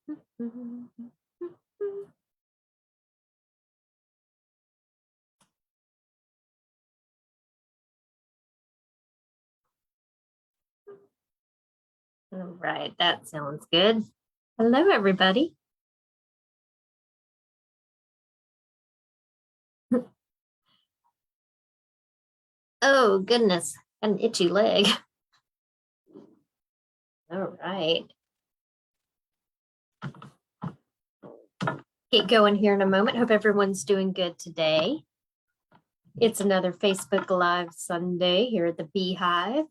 All right, that sounds good. Hello, everybody. Oh, goodness, an itchy leg. All right. Get going here in a moment. Hope everyone's doing good today. It's another Facebook Live Sunday here at the Beehive.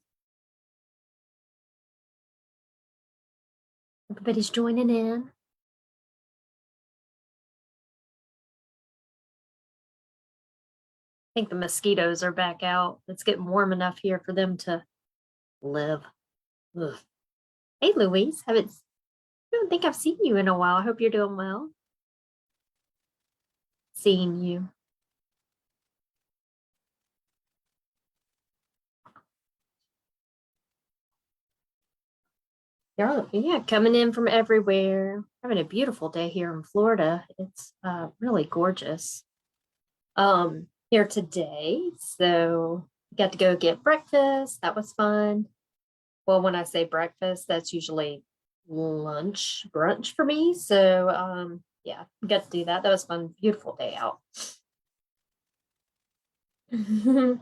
Everybody's joining in. I think the mosquitoes are back out. It's getting warm enough here for them to live. Ugh. Hey, Louise. I don't think I've seen you in a while. I hope you're doing well. Seeing you. Yeah, coming in from everywhere. Having a beautiful day here in Florida. It's really gorgeous here today. So got to go get breakfast. That was fun. Well, when I say breakfast, that's usually lunch, brunch for me. So yeah, got to do that. That was fun. Beautiful day out. Yeah,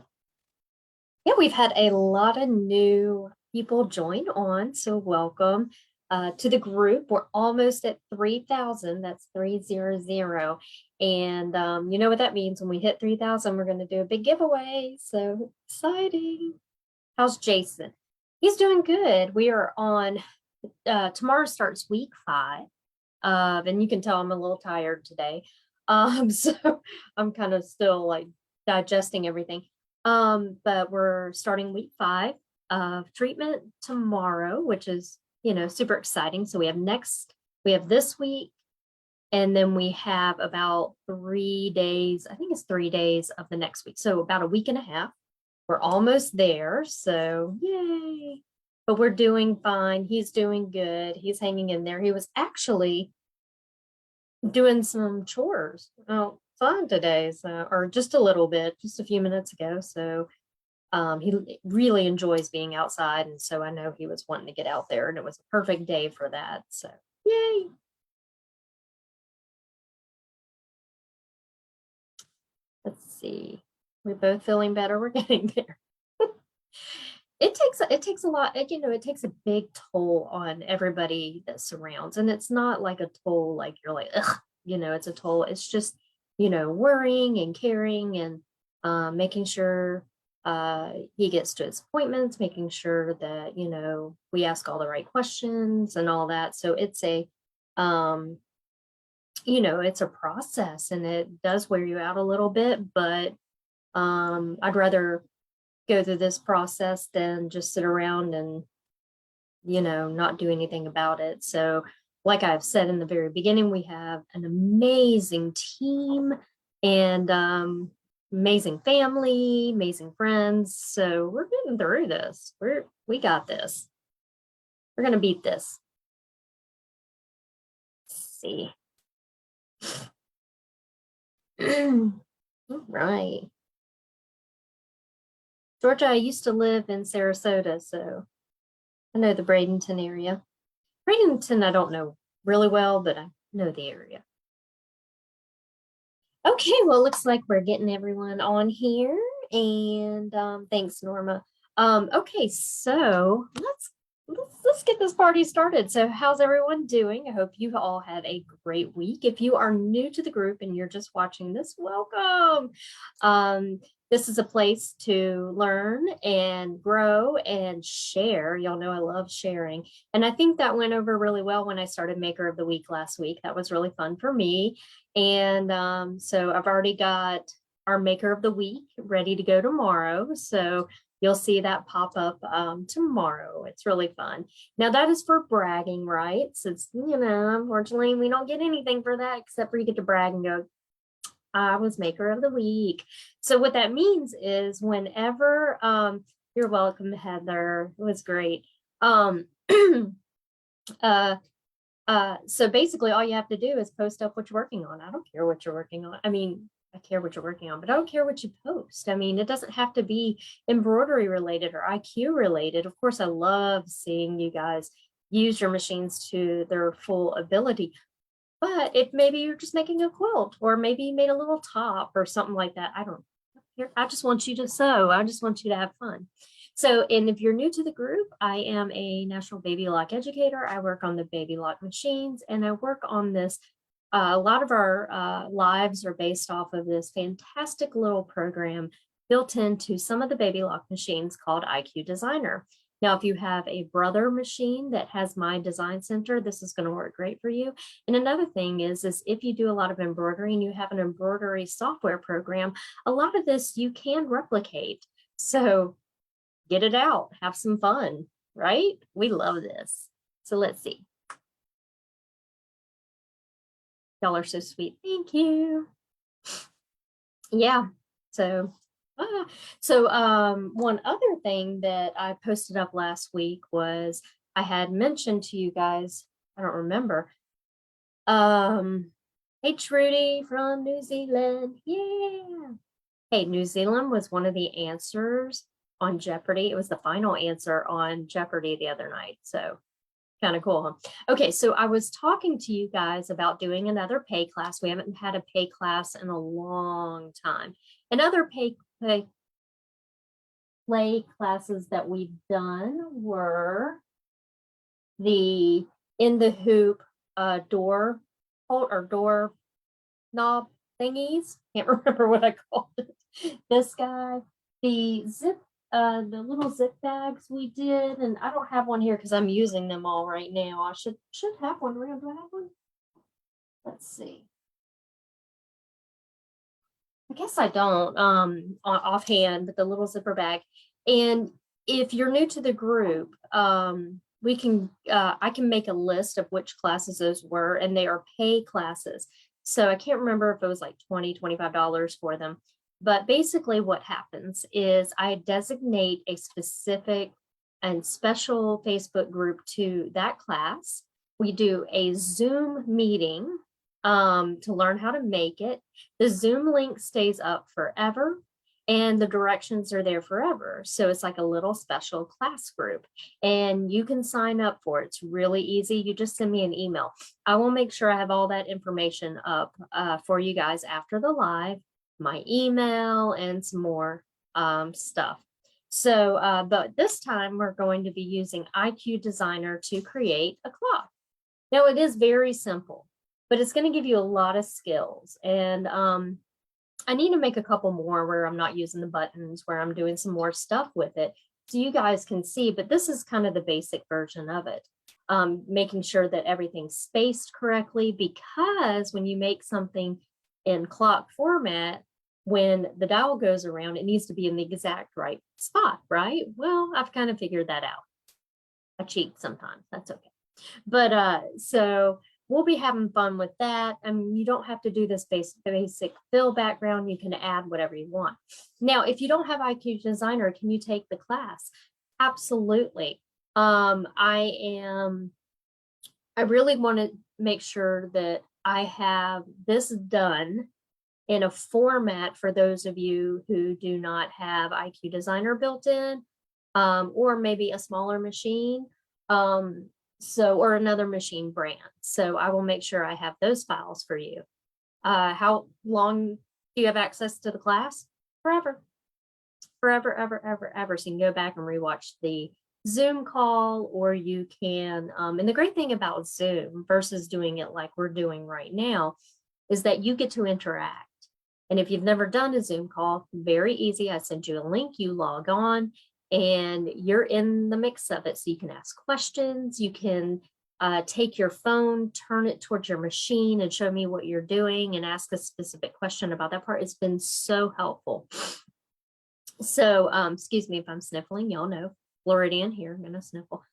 we've had a lot of new people join on, so welcome to the group. We're almost at 3,000. That's 300. And you know what that means. When we hit 3,000, we're going to do a big giveaway. So exciting. How's Jason? He's doing good. We are on, tomorrow starts week 5. And you can tell I'm a little tired today. So I'm kind of still like digesting everything. But we're starting week 5 of treatment tomorrow, which is, super exciting. So we have this week, and then we have about 3 days, I think it's 3 days of the next week. So about a week and a half. We're almost there. So yay. But we're doing fine. He's doing good. He's hanging in there. He was actually doing some chores fun today, so, or just a little bit, just a few minutes ago. So he really enjoys being outside, and so I know he was wanting to get out there, and it was a perfect day for that. So yay. Let's see. We're both feeling better. We're getting there. It takes a lot, it takes a big toll on everybody that surrounds. And it's not like a toll like you're like, ugh, it's a toll. It's just, worrying and caring and making sure he gets to his appointments, making sure that, we ask all the right questions and all that. So it's it's a process, and it does wear you out a little bit, but I'd rather go through this process than just sit around and not do anything about it. So like I've said in the very beginning, we have an amazing team and amazing family, amazing friends. So we're getting through this. We got this. We're gonna beat this. Let's see. All right. Georgia, I used to live in Sarasota, so I know the Bradenton area. Bradenton, I don't know really well, but I know the area. Okay, well, it looks like we're getting everyone on here, and thanks, Norma. Okay, so let's get this party started. So how's everyone doing? I hope you all had a great week. If you are new to the group and you're just watching this, welcome. This is a place to learn and grow and share. Y'all know I love sharing. And I think that went over really well when I started Maker of the Week last week. That was really fun for me. And so I've already got our Maker of the Week ready to go tomorrow. So you'll see that pop up tomorrow. It's really fun. Now that is for bragging rights. It's, unfortunately, we don't get anything for that except for you get to brag and go, I was Maker of the Week. So what that means is whenever, you're welcome, Heather. It was great. So basically all you have to do is post up what you're working on. I don't care what you're working on. I mean, I care what you're working on, but I don't care what you post. I mean, it doesn't have to be embroidery related or IQ related. Of course, I love seeing you guys use your machines to their full ability. But if maybe you're just making a quilt, or maybe you made a little top or something like that, I don't care. I just want you to sew. I just want you to have fun. So, and if you're new to the group, I am a National Baby Lock educator. I work on the Baby Lock machines, and I work on this. A lot of our lives are based off of this fantastic little program built into some of the Baby Lock machines called IQ Designer. Now, if you have a brother machine that has my design center, this is going to work great for you. And another thing is if you do a lot of embroidery and you have an embroidery software program, a lot of this you can replicate. So get it out, have some fun, right? We love this. So let's see. Y'all are so sweet. Thank you. Yeah. So, one other thing that I posted up last week was I had mentioned to you guys, I don't remember. Hey, Trudy from New Zealand. Yeah. Hey, New Zealand was one of the answers on Jeopardy. It was the final answer on Jeopardy the other night. So kind of cool, huh? Okay, so I was talking to you guys about doing another pay class. We haven't had a pay class in a long time. And other play classes that we've done were the in the hoop door knob thingies. Can't remember what I called it. This guy, the little zip bags we did, and I don't have one here because I'm using them all right now. I should have one around. Do I have one? Let's see. I guess I don't offhand, but the little zipper bag. And if you're new to the group, we can I can make a list of which classes those were, and they are pay classes. So I can't remember if it was like $20, $25 for them. But basically what happens is I designate a specific and special Facebook group to that class. We do a Zoom meeting to learn how to make it. The Zoom link stays up forever and the directions are there forever. So it's like a little special class group and you can sign up for it. It's really easy. You just send me an email. I will make sure I have all that information up for you guys after the live, my email and some more stuff. So, but this time we're going to be using IQ Designer to create a clock. Now it is very simple, but it's going to give you a lot of skills. And I need to make a couple more where I'm not using the buttons, where I'm doing some more stuff with it so you guys can see, but this is kind of the basic version of it. Making sure that everything's spaced correctly, because when you make something in clock format, when the dial goes around, it needs to be in the exact right spot, right? Well, I've kind of figured that out. I cheat sometimes, that's okay. But so we'll be having fun with that. I mean, you don't have to do this basic fill background. You can add whatever you want. Now, if you don't have IQ Designer, can you take the class? Absolutely. I really want to make sure that I have this done in a format for those of you who do not have IQ Designer built in, or maybe a smaller machine. Or another machine brand. So I will make sure I have those files for you. How long do you have access to the class? Forever, ever. So you can go back and rewatch the Zoom call, or you can, and the great thing about Zoom versus doing it like we're doing right now is that you get to interact. And if you've never done a Zoom call, very easy. I send you a link, you log on, and you're in the mix of it. So you can ask questions, you can take your phone, turn it towards your machine and show me what you're doing and ask a specific question about that part. It's been so helpful. So excuse me if I'm sniffling, y'all know, Floridian here, I'm gonna sniffle.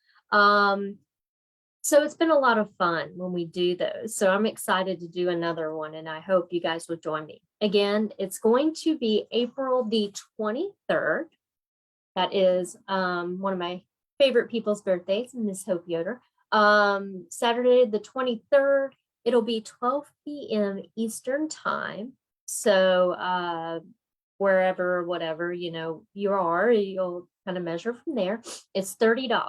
So it's been a lot of fun when we do those. So I'm excited to do another one and I hope you guys will join me. Again, it's going to be April the 23rd. That is one of my favorite people's birthdays, Miss Hope Yoder. Saturday the 23rd, it'll be 12 p.m. Eastern time. So wherever, whatever, you are, you'll kind of measure from there. It's $30.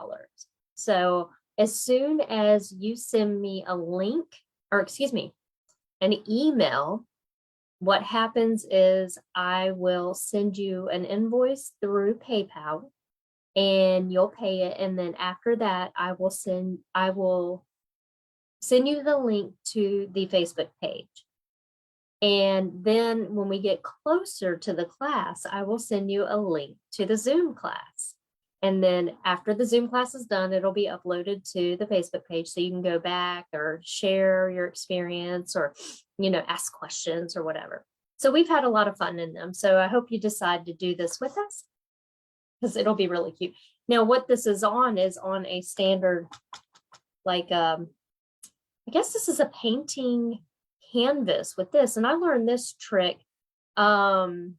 So as soon as you send me a link, or excuse me, an email, what happens is I will send you an invoice through PayPal and you'll pay it. And then after that, I will send you the link to the Facebook page. And then when we get closer to the class, I will send you a link to the Zoom class. And then after the Zoom class is done, it'll be uploaded to the Facebook page so you can go back or share your experience or, ask questions or whatever. So we've had a lot of fun in them. So I hope you decide to do this with us because it'll be really cute. Now, what this is on a standard, I guess this is a painting canvas with this. And I learned this trick through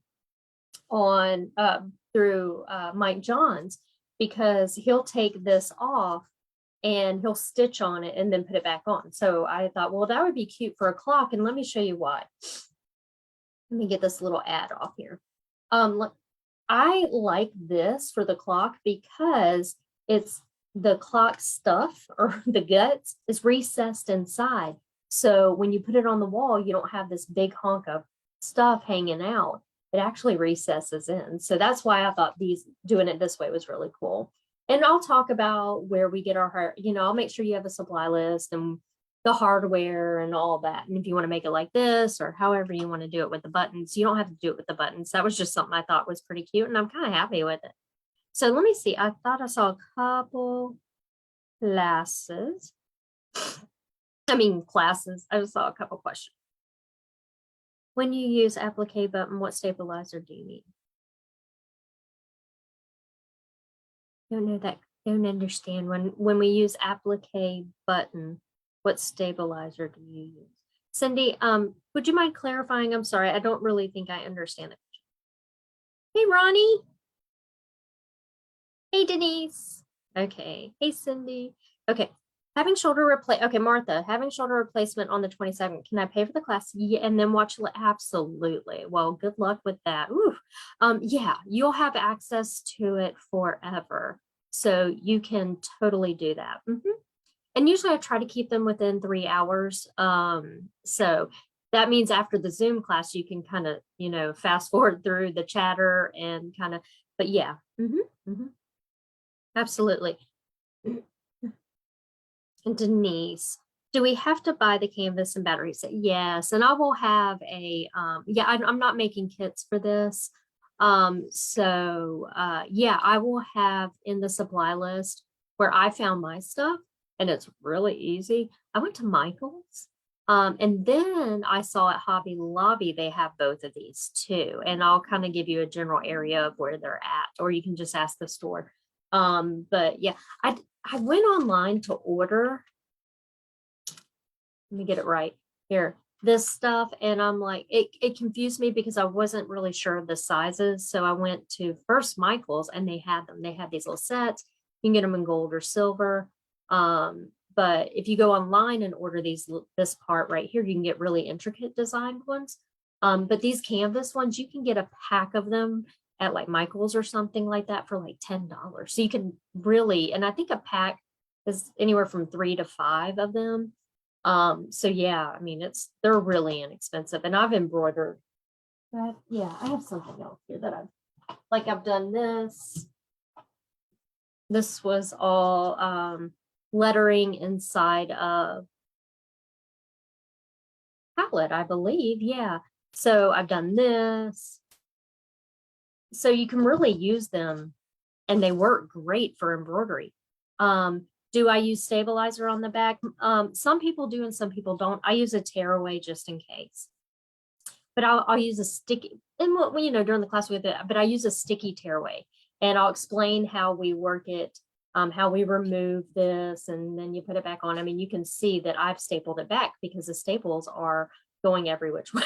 Mike Johns, because he'll take this off and he'll stitch on it and then put it back on. So I thought, well, that would be cute for a clock. And let me show you why. Let me get this little ad off here. I like this for the clock because it's the clock stuff, or the guts, is recessed inside. So when you put it on the wall, you don't have this big hunk of stuff hanging out. It actually recesses in. So that's why I thought doing it this way was really cool. And I'll talk about where we get our, I'll make sure you have a supply list and the hardware and all that. And if you want to make it like this or however you want to do it with the buttons, you don't have to do it with the buttons. That was just something I thought was pretty cute and I'm kind of happy with it. So let me see. I thought I saw a couple classes. I just saw a couple questions. When you use Applique button, what stabilizer do you need? Don't know that. Don't understand. When we use Applique button, what stabilizer do you use? Cindy, would you mind clarifying? I'm sorry, I don't really think I understand it. Hey, Ronnie. Hey, Denise. Okay. Hey, Cindy. Okay. Okay, Martha, having shoulder replacement on the 27th. Can I pay for the class? Yeah, and then watch it? Absolutely. Well, good luck with that. Ooh. Yeah, you'll have access to it forever. So you can totally do that. And usually I try to keep them within 3 hours. So that means after the Zoom class, you can kind of, fast forward through the chatter and kind of, but yeah. Absolutely. And Denise, do we have to buy the canvas and batteries? Yes. And I will have I'm not making kits for this. Yeah, I will have in the supply list where I found my stuff, and it's really easy. I went to Michael's, and then I saw at Hobby Lobby, they have both of these too. And I'll kind of give you a general area of where they're at, or you can just ask the store. But yeah, I went online to order, let me get it right here, this stuff. And I'm like, it confused me because I wasn't really sure of the sizes. So I went to first Michael's and they had them. They had these little sets. You can get them in gold or silver. But if you go online and order this part right here, you can get really intricate designed ones. But these canvas ones, you can get a pack of them at like Michael's or something like that for like $10. So you can really, and I think a pack is anywhere from 3 to 5 of them. So yeah, they're really inexpensive, and I've embroidered. But yeah, I have something else here that I've done this. This was all lettering inside of palette, I believe. Yeah. So I've done this. So you can really use them and they work great for embroidery. Do I use stabilizer on the back? Some people do and some people don't. I use a tearaway just in case. But I'll use a sticky, and during the class with it, but I use a sticky tearaway, and I'll explain how we work it, how we remove this, and then you put it back on. You can see that I've stapled it back because the staples are going every which way.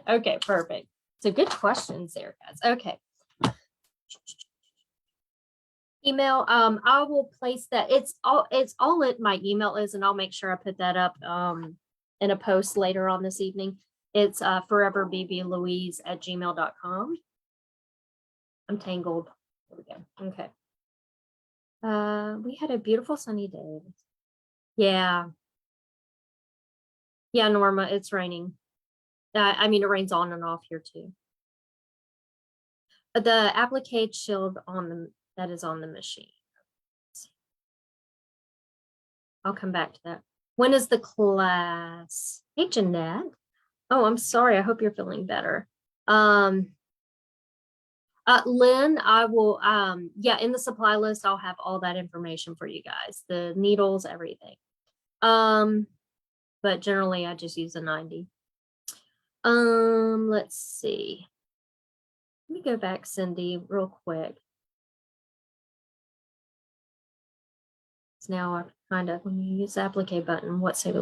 Okay, perfect. So good questions there, guys. Okay. email. I will place that. It's all in my email is, and I'll make sure I put that up in a post later on this evening. It's foreverbblouise@gmail.com. I'm tangled. There we go. Okay. We had a beautiful sunny day. Yeah. Yeah, Norma, it's raining. I mean, it rains on and off here too. But the applique shield on the that is on the machine. I'll come back to that. When is the class? Hey, Jeanette. Oh, I'm sorry. I hope you're feeling better. Lynn, I will, yeah, in the supply list, I'll have all that information for you guys, the needles, everything. But generally I just use a 90. Let's see. Let me go back, Cindy, real quick. So now I kind of, when you use the applique button, what's it?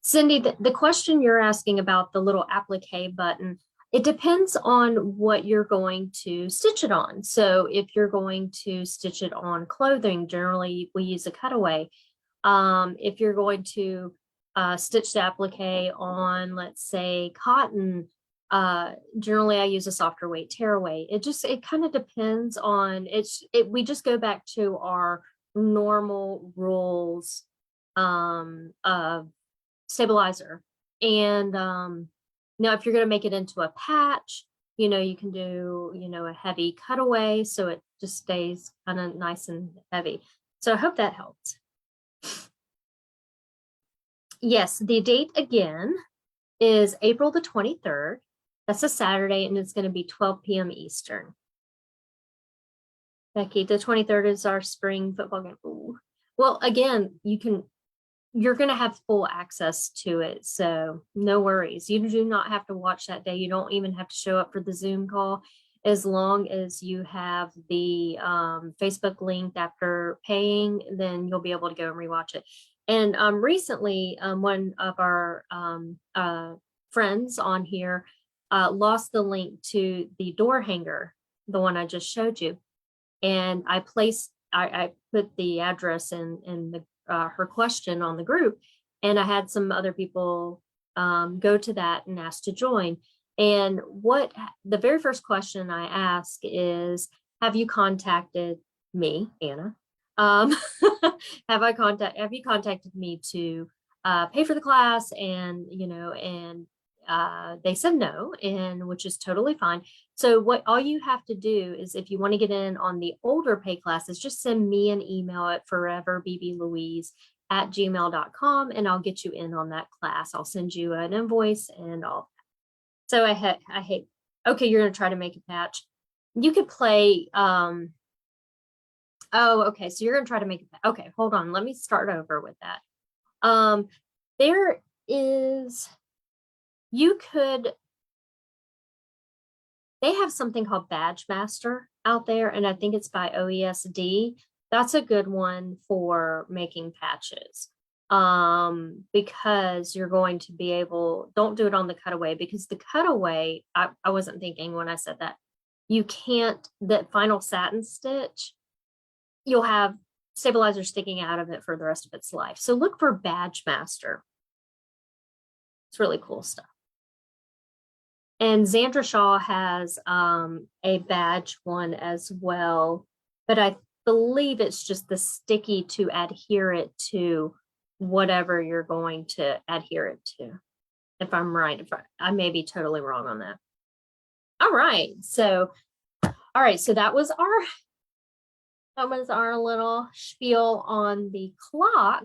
Cindy, the question you're asking about the little applique button, it depends on what you're going to stitch it on. So if you're going to stitch it on clothing, generally we use a cutaway. If you're going to stitch the applique on, let's say, cotton, generally I use a softer weight tearaway. It kind of depends on we just go back to our normal rules of stabilizer. And now if you're going to make it into a patch, you can do, a heavy cutaway so it just stays kind of nice and heavy. So I hope that helps. Yes, the date again is April the 23rd. That's a Saturday, and it's going to be 12 p.m. Eastern. Becky, the 23rd is our spring football game. Ooh. Well, again, you're going to have full access to it. So no worries. You do not have to watch that day. You don't even have to show up for the Zoom call. As long as you have the Facebook link after paying, then you'll be able to go and rewatch it. And recently, one of our friends on here lost the link to the door hanger, the one I just showed you. And I put the address in the her question on the group, and I had some other people go to that and ask to join. And the very first question I ask is, have you contacted me, Anna? Have you contacted me to pay for the class? And they said no, and which is totally fine. So all you have to do is, if you want to get in on the older pay classes, just send me an email at foreverbblouise@gmail.com, and I'll get you in on that class. I'll send you an invoice and all. So I hate. Okay, you're gonna try to make a patch. You could play. Oh, okay. So you're gonna try to make it. Okay, hold on. Let me start over with that. There is. They have something called Badge Master out there, and I think it's by OESD. That's a good one for making patches. Because you're going to be able, don't do it on the cutaway, because the cutaway, I wasn't thinking when I said that, you can't, that final satin stitch, you'll have stabilizer sticking out of it for the rest of its life. So look for Badge Master. It's really cool stuff. And Zandra Shaw has a badge one as well, but I believe it's just the sticky to adhere it to whatever you're going to adhere it to. If I'm right, I may be totally wrong on that. All right, so that was our little spiel on the clock.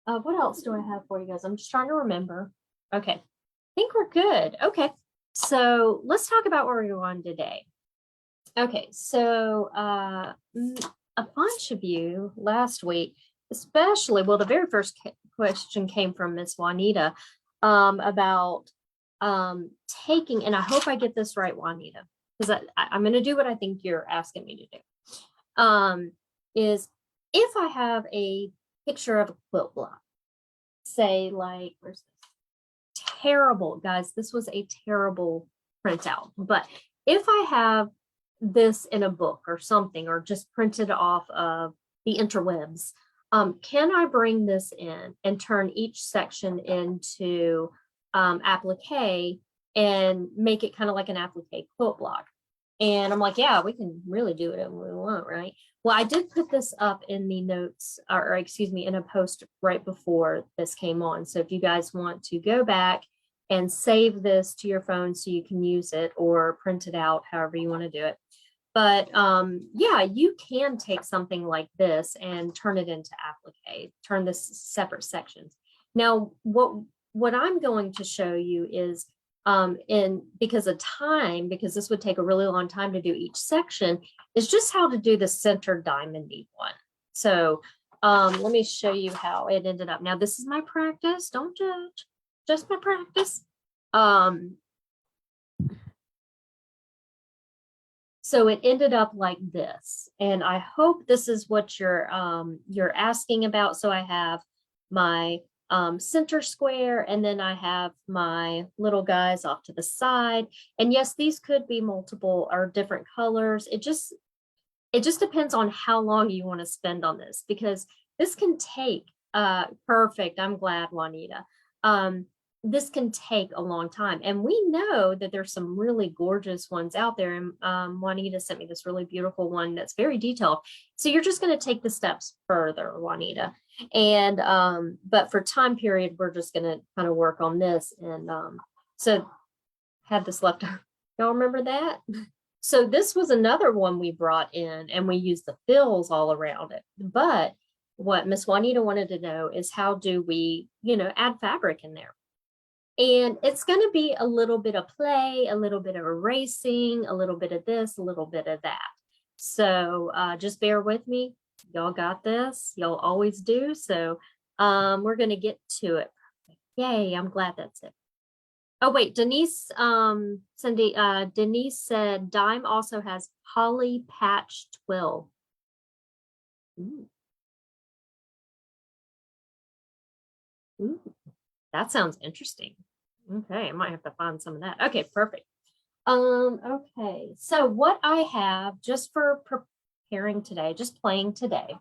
What else do I have for you guys? I'm just trying to remember. Okay, I think we're good. Okay. So let's talk about where we're going today. Okay, so a bunch of you last week, especially, well, the very first question came from Miss Juanita about taking, and I hope I get this right, Juanita, because I'm going to do what I think you're asking me to do. Is if I have a picture of a quilt block, say like, where's this? Terrible, guys, this was a terrible printout. But if I have this in a book or something, or just print it off of the interwebs, can I bring this in and turn each section into applique and make it kind of like an applique quilt block? And I'm like, yeah, we can really do it if we want, right? Well, I did put this up in the notes, or excuse me, in a post right before this came on. So if you guys want to go back and save this to your phone so you can use it or print it out, however you want to do it. But yeah, you can take something like this and turn it into applique, turn this separate sections. Now, what I'm going to show you is because of time, because this would take a really long time to do each section, is just how to do the center diamondy one. So let me show you how it ended up. Now, this is my practice. Don't judge, just my practice. So it ended up like this, and I hope this is what you're asking about. So I have my center square, and then I have my little guys off to the side. And yes, these could be multiple or different colors. It just depends on how long you want to spend on this, because this can take perfect. I'm glad, Juanita. This can take a long time. And we know that there's some really gorgeous ones out there. And Juanita sent me this really beautiful one that's very detailed. So you're just going to take the steps further, Juanita. And but for time period, we're just going to kind of work on this. And so had this left. Y'all remember that? So this was another one we brought in, and we used the fills all around it. But what Miss Juanita wanted to know is, how do we, add fabric in there? And it's going to be a little bit of play, a little bit of erasing, a little bit of this, a little bit of that. So just bear with me. Y'all got this. Y'all always do. So we're going to get to it. Yay, I'm glad that's it. Oh, wait, Denise, Cindy, Denise said Dime also has poly patch twill. Ooh. Ooh. That sounds interesting. Okay, I might have to find some of that. Okay, perfect. Okay, so what I have just for preparing today, just playing today,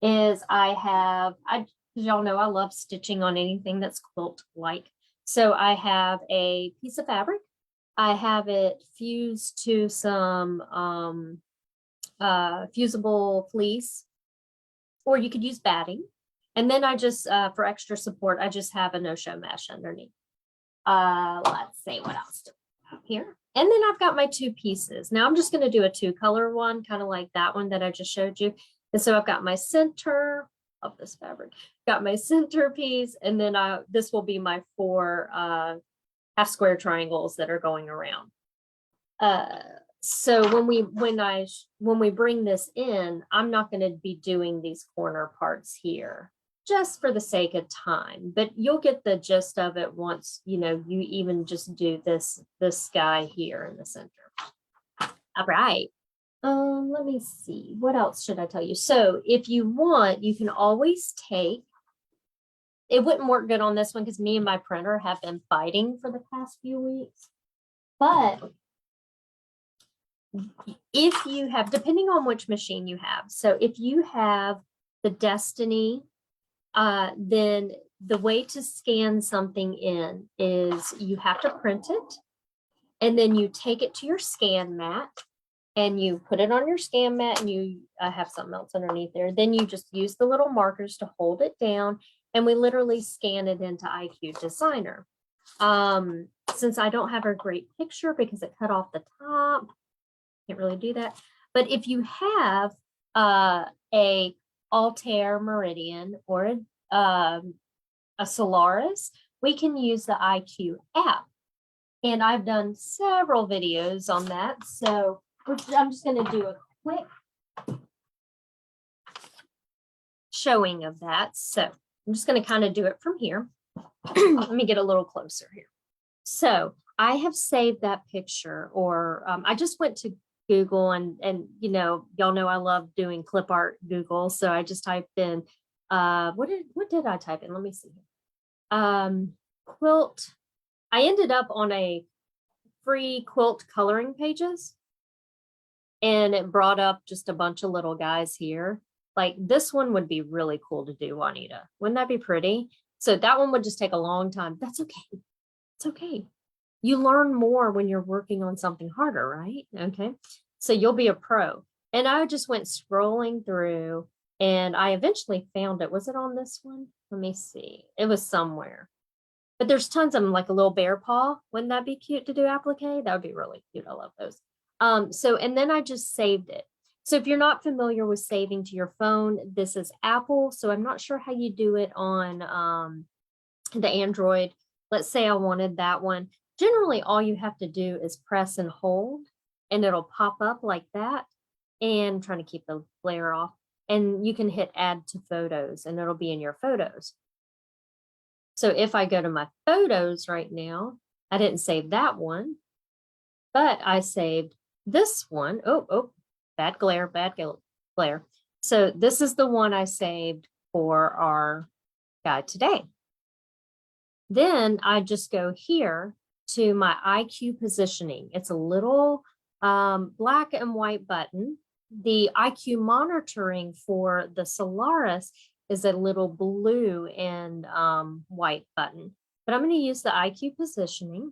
is y'all know I love stitching on anything that's quilt-like. So I have a piece of fabric. I have it fused to some fusible fleece, or you could use batting. And then I just, for extra support, I just have a no-show mesh underneath. Let's see what else do we have here. And then I've got my two pieces. Now I'm just going to do a two-color one, kind of like that one that I just showed you. And so I've got my center of this fabric, got my center piece, and then this will be my 4 half square triangles that are going around. So when we bring this in, I'm not going to be doing these corner parts here, just for the sake of time, but you'll get the gist of it once, you even just do this guy here in the center. All right. Let me see. What else should I tell you? So if you want, you can always take, it wouldn't work good on this one because me and my printer have been fighting for the past few weeks. But if you have, depending on which machine you have, so if you have the Destiny, then the way to scan something in is you have to print it, and then you take it to your scan mat and you put it on your scan mat, and you have something else underneath there. Then you just use the little markers to hold it down, and we literally scan it into IQ Designer. Since I don't have a great picture because it cut off the top, can't really do that. But if you have a Altair Meridian or a Solaris, we can use the IQ app. And I've done several videos on that. So I'm just going to do a quick showing of that. So I'm just going to kind of do it from here. Let me get a little closer here. So I have saved that picture, or I just went to Google and y'all know I love doing clip art Google. So I just typed in, what did I type in? Let me see. Quilt. I ended up on a free quilt coloring pages. and it brought up just a bunch of little guys here. Like this one would be really cool to do, Juanita. Wouldn't that be pretty? So that one would just take a long time. That's okay. It's okay. You learn more when you're working on something harder, right? Okay. So you'll be a pro. And I just went scrolling through and I eventually found it. Was it on this one? Let me see. It was somewhere. But there's tons of them, like a little bear paw. Wouldn't that be cute to do applique? That would be really cute. I love those. And then I just saved it. So if you're not familiar with saving to your phone, this is Apple. So I'm not sure how you do it on the Android. Let's say I wanted that one. Generally, all you have to do is press and hold, and it'll pop up like that. And I'm trying to keep the glare off. And you can hit add to photos, and it'll be in your photos. So if I go to my photos right now, I didn't save that one, but I saved this one. Oh, bad glare, bad glare. So this is the one I saved for our guide today. Then I just go here to my IQ positioning. It's a little black and white button. The IQ monitoring for the Solaris is a little blue and white button. But I'm going to use the IQ positioning.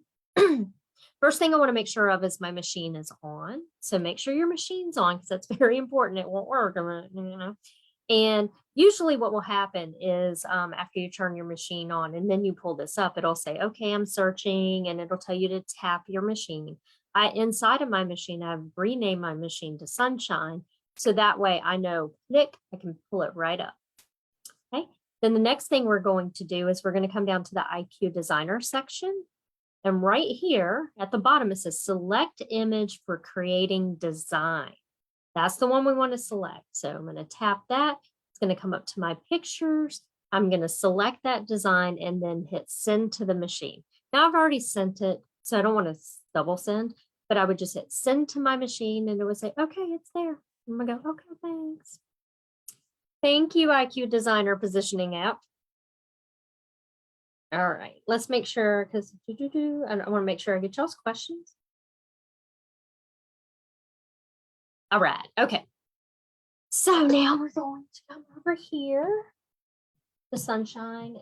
First thing I want to make sure of is my machine is on. So make sure your machine's on because that's very important. It won't work, And usually what will happen is after you turn your machine on and then you pull this up, it'll say, okay, I'm searching, and it'll tell you to tap your machine. Inside of my machine, I've renamed my machine to Sunshine. So that way I know, click, I can pull it right up. Okay. Then the next thing we're going to do is we're going to come down to the IQ Designer section. And right here at the bottom, it says select image for creating design. That's the one we want to select. So I'm going to tap that. It's going to come up to my pictures. I'm going to select that design and then hit send to the machine. Now I've already sent it, so I don't want to double send, but I would just hit send to my machine and it would say, okay, it's there. I'm going to go, okay, thanks. Thank you, IQ Designer Positioning app. All right, let's make sure, because I want to make sure I get y'all's questions. All right, okay. So now we're going to come over here, the Sunshine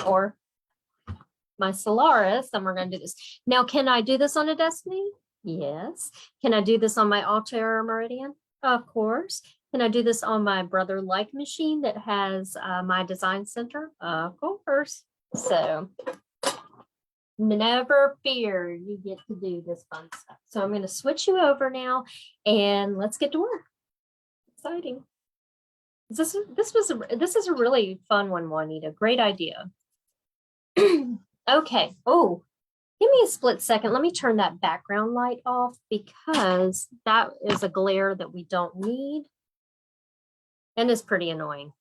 or my Solaris, and we're going to do this. Now, can I do this on a Destiny? Yes. Can I do this on my Altair Meridian? Of course. Can I do this on my Brother Like machine that has my design center? Of course. So never fear, you get to do this fun stuff. So I'm going to switch you over now and let's get to work. Exciting. This is a really fun one, Juanita. Great idea. Okay. Oh, give me a split second. Let me turn that background light off because that is a glare that we don't need and is pretty annoying.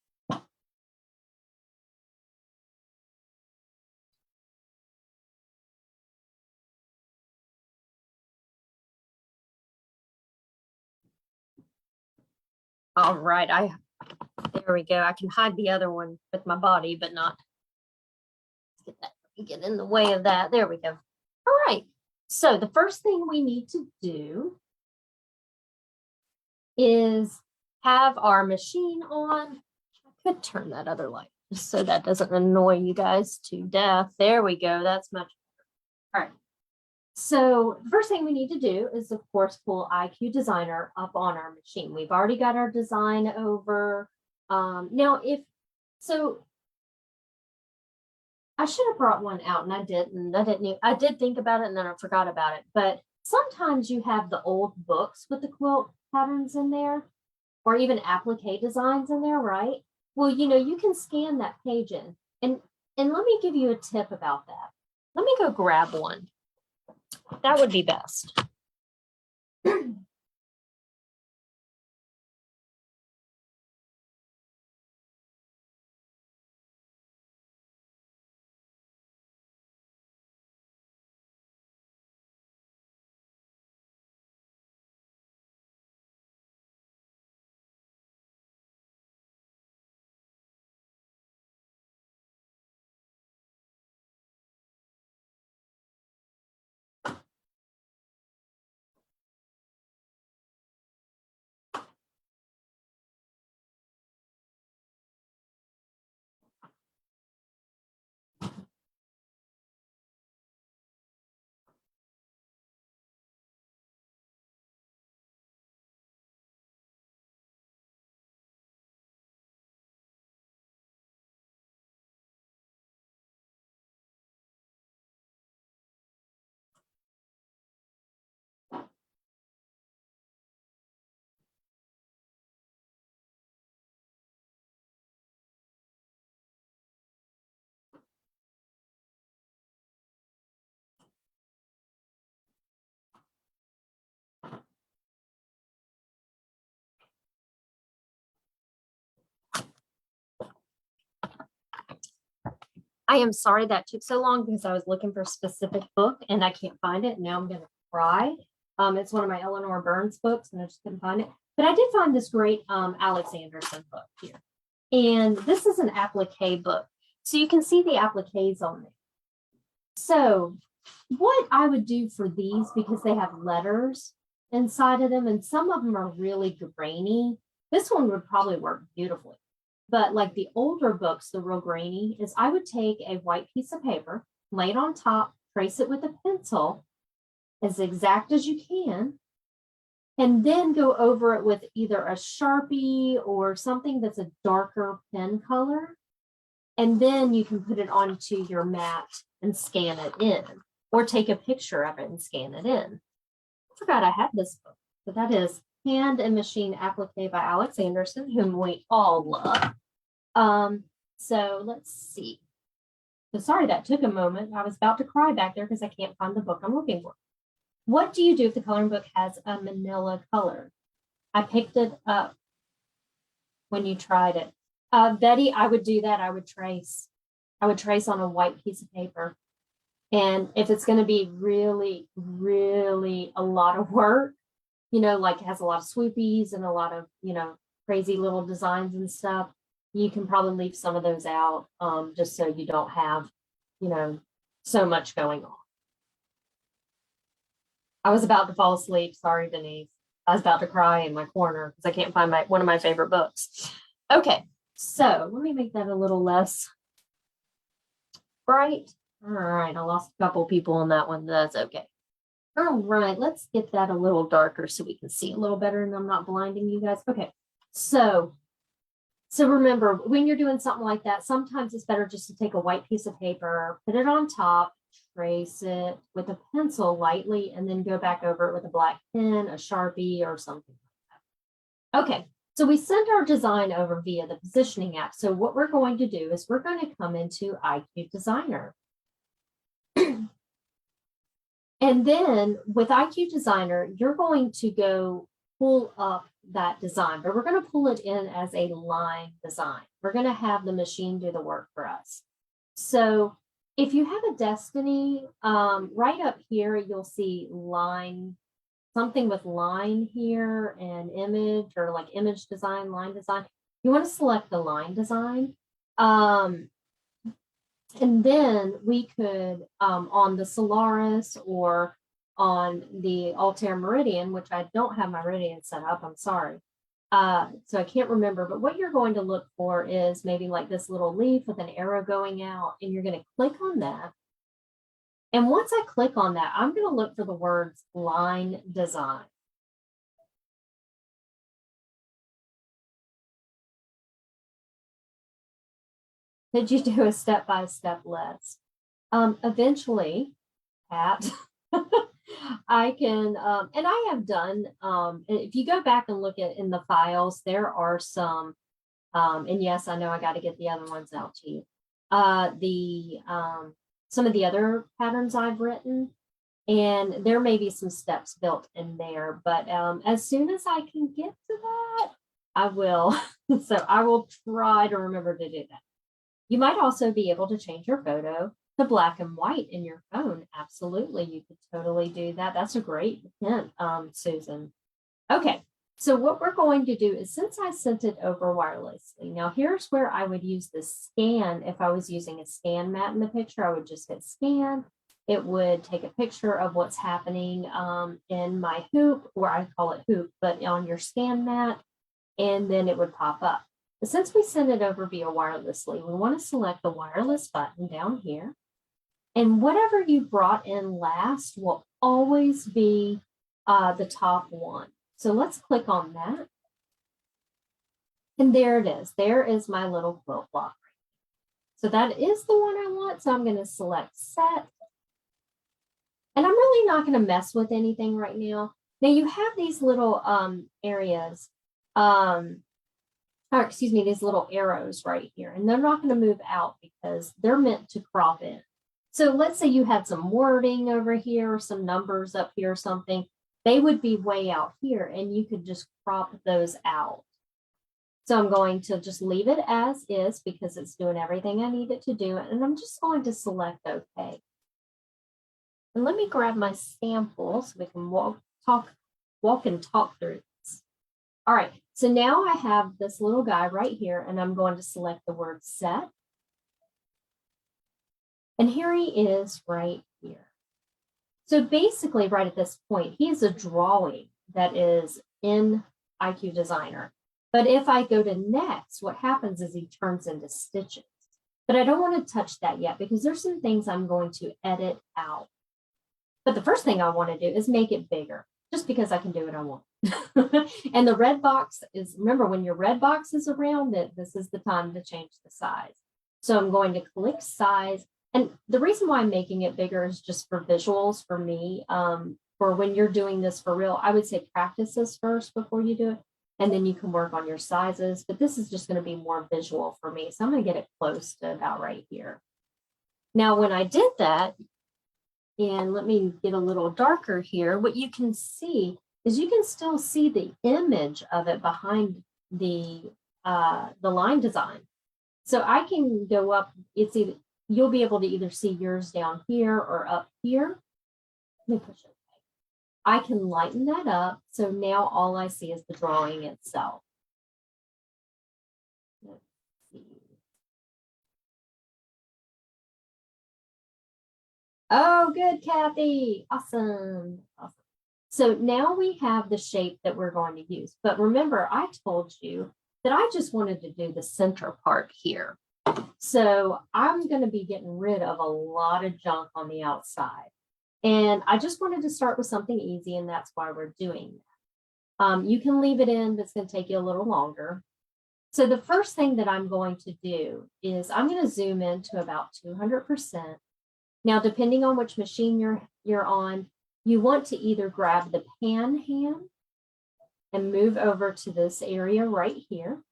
All right. There we go. I can hide the other one with my body, but not get in the way of that. There we go. All right. So the first thing we need to do is have our machine on. I could turn that other light just so that doesn't annoy you guys to death. There we go. That's much better. All right. So the first thing we need to do is, of course, pull IQ Designer up on our machine. We've already got our design over. Now, I should have brought one out and I didn't. I did think about it and then I forgot about it. But sometimes you have the old books with the quilt patterns in there, or even applique designs in there, right? Well, you can scan that page in. And let me give you a tip about that. Let me go grab one. That would be best. I am sorry that took so long because I was looking for a specific book and I can't find it. Now I'm going to cry. It's one of my Eleanor Burns books and I just couldn't find it. But I did find this great Alex Anderson book here. And this is an applique book. So you can see the appliques on there. So what I would do for these, because they have letters inside of them and some of them are really grainy, this one would probably work beautifully. But like the older books, the real grainy, is I would take a white piece of paper, lay it on top, trace it with a pencil as exact as you can, and then go over it with either a Sharpie or something that's a darker pen color. And then you can put it onto your mat and scan it in, or take a picture of it and scan it in. I forgot I had this book, but that is Hand and Machine Applique by Alex Anderson, whom we all love. So let's see. So sorry that took a moment. I was about to cry back there because I can't find the book I'm looking for. What do you do if the coloring book has a manila color? I picked it up when you tried it. Betty, I would do that. I would trace on a white piece of paper. And if it's going to be really, really a lot of work, like it has a lot of swoopies and a lot of, crazy little designs and stuff, you can probably leave some of those out, just so you don't have, so much going on. I was about to fall asleep. Sorry, Denise. I was about to cry in my corner because I can't find one of my favorite books. Okay, so let me make that a little less bright. All right, I lost a couple people on that one. That's okay. All right, let's get that a little darker so we can see a little better and I'm not blinding you guys. Okay, so remember, when you're doing something like that, sometimes it's better just to take a white piece of paper, put it on top, trace it with a pencil lightly, and then go back over it with a black pen, a Sharpie, or something like that. Okay, so we sent our design over via the positioning app. So what we're going to do is we're going to come into IQ Designer. And then with IQ Designer, you're going to go pull up that design, but we're going to pull it in as a line design. We're going to have the machine do the work for us. So if you have a Destiny, right up here, you'll see line, something with line here and image, or like image design, line design. You want to select the line design. And then we could, on the Solaris or on the Altair Meridian, which I don't have my Meridian set up, I'm sorry. So I can't remember, but what you're going to look for is maybe like this little leaf with an arrow going out, and you're going to click on that. And once I click on that, I'm going to look for the words line design. Could you do a step-by-step list? Eventually, Pat, I can, and I have done, if you go back and look at in the files, there are some, and yes, I know I got to get the other ones out to you. Some of the other patterns I've written, and there may be some steps built in there, but as soon as I can get to that, I will. So I will try to remember to do that. You might also be able to change your photo to black and white in your phone. Absolutely, you could totally do that. That's a great hint, Susan. Okay, so what we're going to do is, since I sent it over wirelessly, now here's where I would use the scan. If I was using a scan mat in the picture, I would just hit scan. It would take a picture of what's happening in my hoop, or I call it hoop, but on your scan mat, and then it would pop up. But since we send it over via wirelessly, we want to select the wireless button down here. And whatever you brought in last will always be the top one. So let's click on that. And there it is. There is my little quilt block. So that is the one I want. So I'm going to select set. And I'm really not going to mess with anything right now. Now you have these little areas, or excuse me, these little arrows right here, and they're not going to move out because they're meant to crop in. So let's say you had some wording over here or some numbers up here or something, they would be way out here and you could just crop those out. So I'm going to just leave it as is because it's doing everything I need it to do. And I'm just going to select OK. And let me grab my sample so we can walk and talk through this. All right, so now I have this little guy right here, and I'm going to select the word set. And here he is right here. So basically, right at this point, he is a drawing that is in IQ Designer. But if I go to next, what happens is he turns into stitches. But I don't want to touch that yet because there's some things I'm going to edit out. But the first thing I want to do is make it bigger, just because I can do what I want. And the red box is, remember, when your red box is around it, this is the time to change the size. So I'm going to click size. And the reason why I'm making it bigger is just for visuals for me. For when you're doing this for real, I would say practice this first before you do it. And then you can work on your sizes. But this is just going to be more visual for me. So I'm going to get it close to about right here. Now, when I did that, and let me get a little darker here, what you can see is you can still see the image of it behind the line design. So I can go up, it's either, you'll be able to either see yours down here or up here. Let me push it. I can lighten that up. So now all I see is the drawing itself. Let's see. Oh, good, Kathy. Awesome. Awesome. So now we have the shape that we're going to use. But remember, I told you that I just wanted to do the center part here. So I'm going to be getting rid of a lot of junk on the outside. And I just wanted to start with something easy, and that's why we're doing that. You can leave it in, but it's going to take you a little longer. So the first thing that I'm going to do is I'm going to zoom in to about 200%. Now, depending on which machine you're on, you want to either grab the pan hand and move over to this area right here.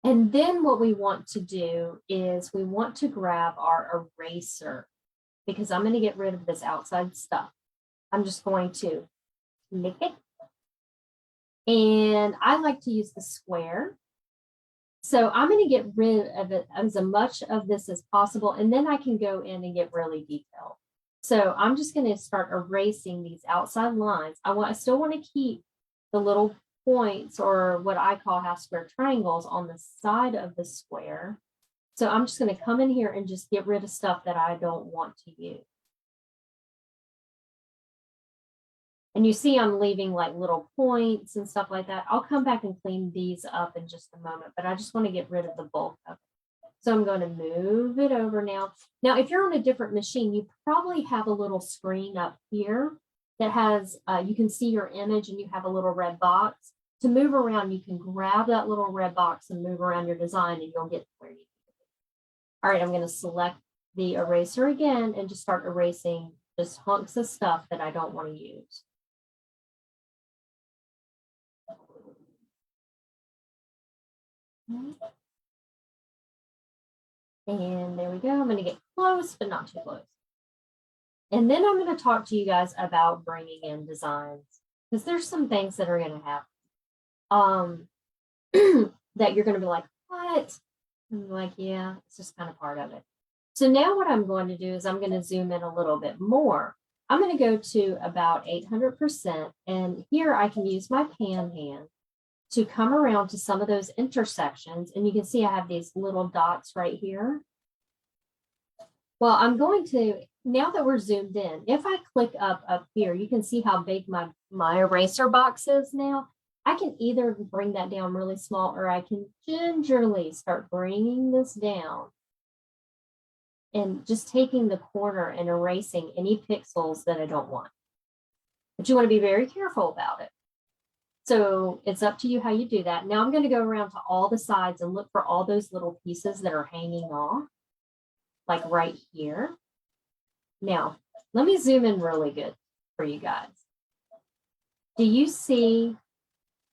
And then what we want to do is we want to grab our eraser because I'm going to get rid of this outside stuff. I'm just going to click it. And I like to use the square. So I'm going to get rid of it as much of this as possible, and then I can go in and get really detailed. So I'm just going to start erasing these outside lines. I still want to keep the little points, or what I call half square triangles, on the side of the square. So I'm just going to come in here and just get rid of stuff that I don't want to use. And you see I'm leaving like little points and stuff like that. I'll come back and clean these up in just a moment, but I just want to get rid of the bulk of it. So I'm going to move it over now. Now, if you're on a different machine, you probably have a little screen up here that has, you can see your image and you have a little red box. To move around, you can grab that little red box and move around your design and you'll get to where you need to be. All right, I'm going to select the eraser again and just start erasing just hunks of stuff that I don't want to use. And there we go. I'm going to get close, but not too close. And then I'm going to talk to you guys about bringing in designs, because there's some things that are going to happen that you're going to be like, what? I'm like, yeah, it's just kind of part of it. So now what I'm going to do is I'm going to zoom in a little bit more. I'm going to go to about 800%. And here I can use my pan hand to come around to some of those intersections. And you can see I have these little dots right here. Well, I'm going to, now that we're zoomed in, if I click up here, you can see how big my eraser box is now. I can either bring that down really small, or I can gingerly start bringing this down and just taking the corner and erasing any pixels that I don't want. But you want to be very careful about it. So it's up to you how you do that. Now I'm going to go around to all the sides and look for all those little pieces that are hanging off, like right here. Now, let me zoom in really good for you guys. Do you see,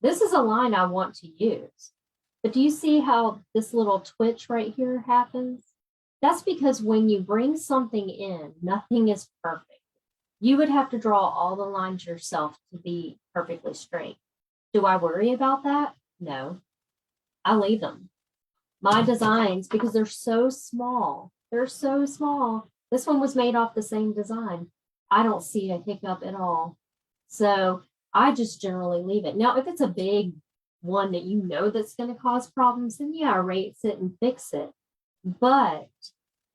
this is a line I want to use, but do you see how this little twitch right here happens? That's because when you bring something in, nothing is perfect. You would have to draw all the lines yourself to be perfectly straight. Do I worry about that? No, I leave them. My designs, because they're so small, they're so small. This one was made off the same design. I don't see a hiccup at all. So I just generally leave it. Now, if it's a big one that you know that's going to cause problems, then yeah, erase it and fix it. But,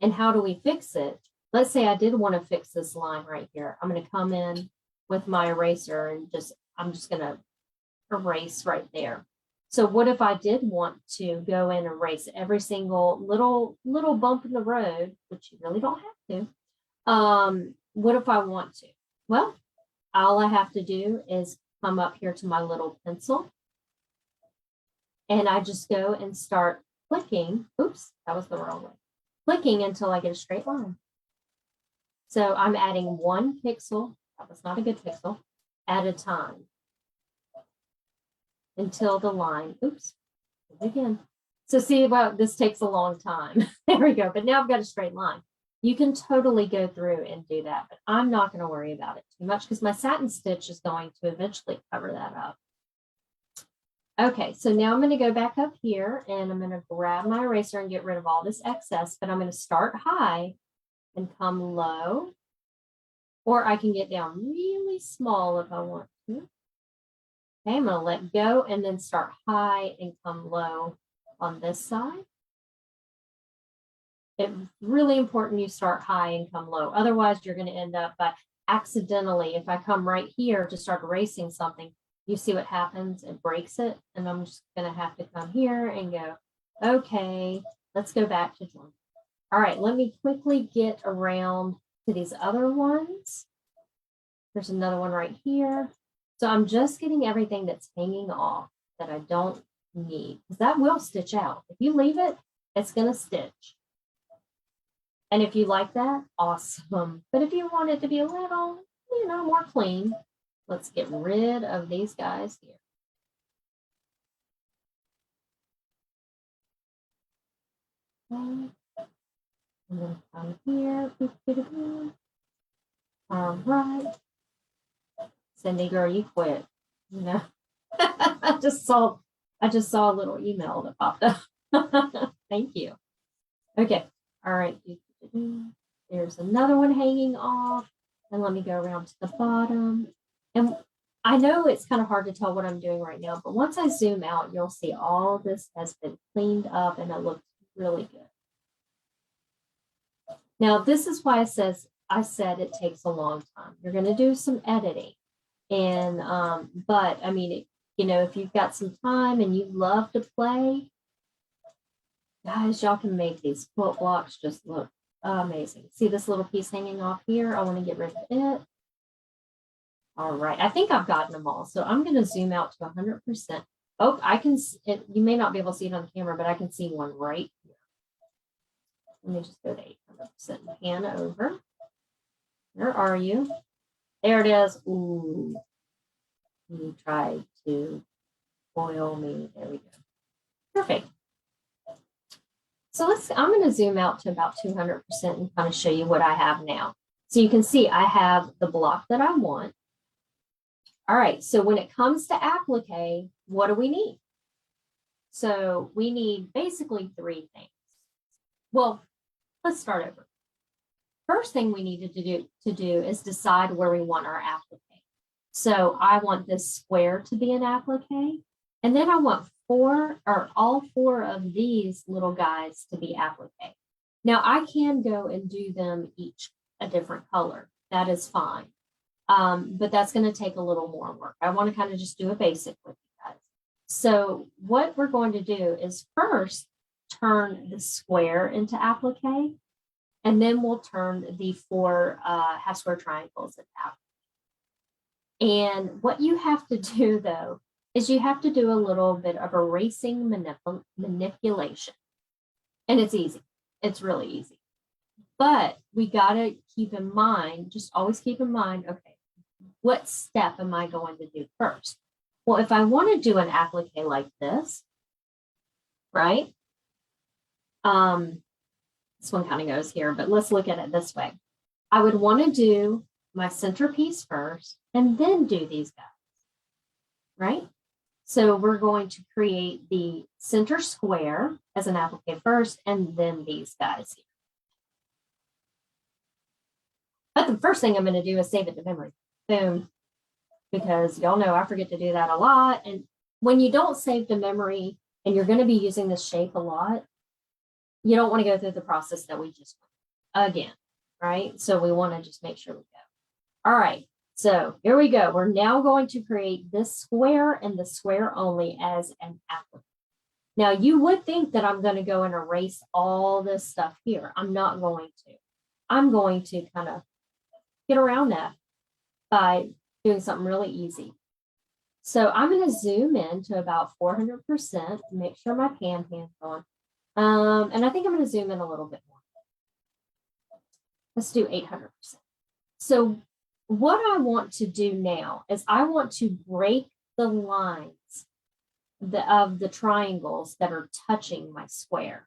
and how do we fix it? Let's say I did want to fix this line right here. I'm going to come in with my eraser and I'm just going to erase right there. So what if I did want to go in and erase every single little bump in the road, which you really don't have to. What if I want to? Well, all I have to do is come up here to my little pencil and I just go and start clicking. Oops, that was the wrong way. Clicking until I get a straight line. So I'm adding 1 pixel, that was not a good pixel, at a time until the line, oops, again. So see, well, this takes a long time. There we go. But now I've got a straight line. You can totally go through and do that, but I'm not going to worry about it too much because my satin stitch is going to eventually cover that up. Okay, so now I'm going to go back up here and I'm going to grab my eraser and get rid of all this excess, but I'm going to start high and come low, or I can get down really small if I want to. Okay, I'm going to let go and then start high and come low on this side. It's really important you start high and come low. Otherwise, you're going to end up by accidentally, if I come right here to start erasing something, you see what happens? It breaks it. And I'm just going to have to come here and go, okay, let's go back to join. All right, let me quickly get around to these other ones. There's another one right here. So I'm just getting everything that's hanging off that I don't need, because that will stitch out. If you leave it, it's going to stitch. And if you like that, awesome. But if you want it to be a little, more clean, let's get rid of these guys here. Okay. And then come here. All right. Cindy, girl, you quit. I just saw a little email that popped up. Thank you. Okay. All right. There's another one hanging off. And let me go around to the bottom. And I know it's kind of hard to tell what I'm doing right now, but once I zoom out, you'll see all this has been cleaned up and it looks really good. Now, this is why I said it takes a long time. You're going to do some editing. And, but I mean, if you've got some time and you love to play, guys, y'all can make these quilt blocks just look amazing. See this little piece hanging off here? I want to get rid of it. All right, I think I've gotten them all. So I'm going to zoom out to 100%. Oh, I can, you may not be able to see it on the camera, but I can see one right here. Let me just go to 800% and pan over. Where are you? There it is. Ooh, you tried to foil me. There we go. Perfect. So I'm going to zoom out to about 200% and kind of show you what I have now. So you can see I have the block that I want. All right, so when it comes to applique, what do we need? So we need basically 3 things. Well, let's start over. First thing we needed to do is decide where we want our applique. So I want this square to be an applique, and then I want all 4 of these little guys to be applique. Now I can go and do them each a different color. That is fine. But that's going to take a little more work. I want to kind of just do a basic with you guys. So what we're going to do is first turn the square into applique, and then we'll turn the 4 half square triangles into applique. And what you have to do, though, is you have to do a little bit of erasing manipulation. And it's easy. It's really easy. But we got to keep in mind, just always keep in mind, okay, what step am I going to do first? Well, if I want to do an applique like this, right? This one kind of goes here, but let's look at it this way. I would want to do my centerpiece first and then do these guys, right? So we're going to create the center square as an applique first, and then these guys here. But the first thing I'm going to do is save it to memory. Boom. Because y'all know I forget to do that a lot. And when you don't save to memory and you're going to be using this shape a lot, you don't want to go through the process that we just went again, right? So we want to just make sure we go. All right. So here we go. We're now going to create this square and the square only as an applique. Now you would think that I'm going to go and erase all this stuff here. I'm not going to. I'm going to kind of get around that by doing something really easy. So I'm going to zoom in to about 400%, make sure my pan's on. And I think I'm going to zoom in a little bit more. Let's do 800%. So what I want to do now is I want to break the lines of the triangles that are touching my square.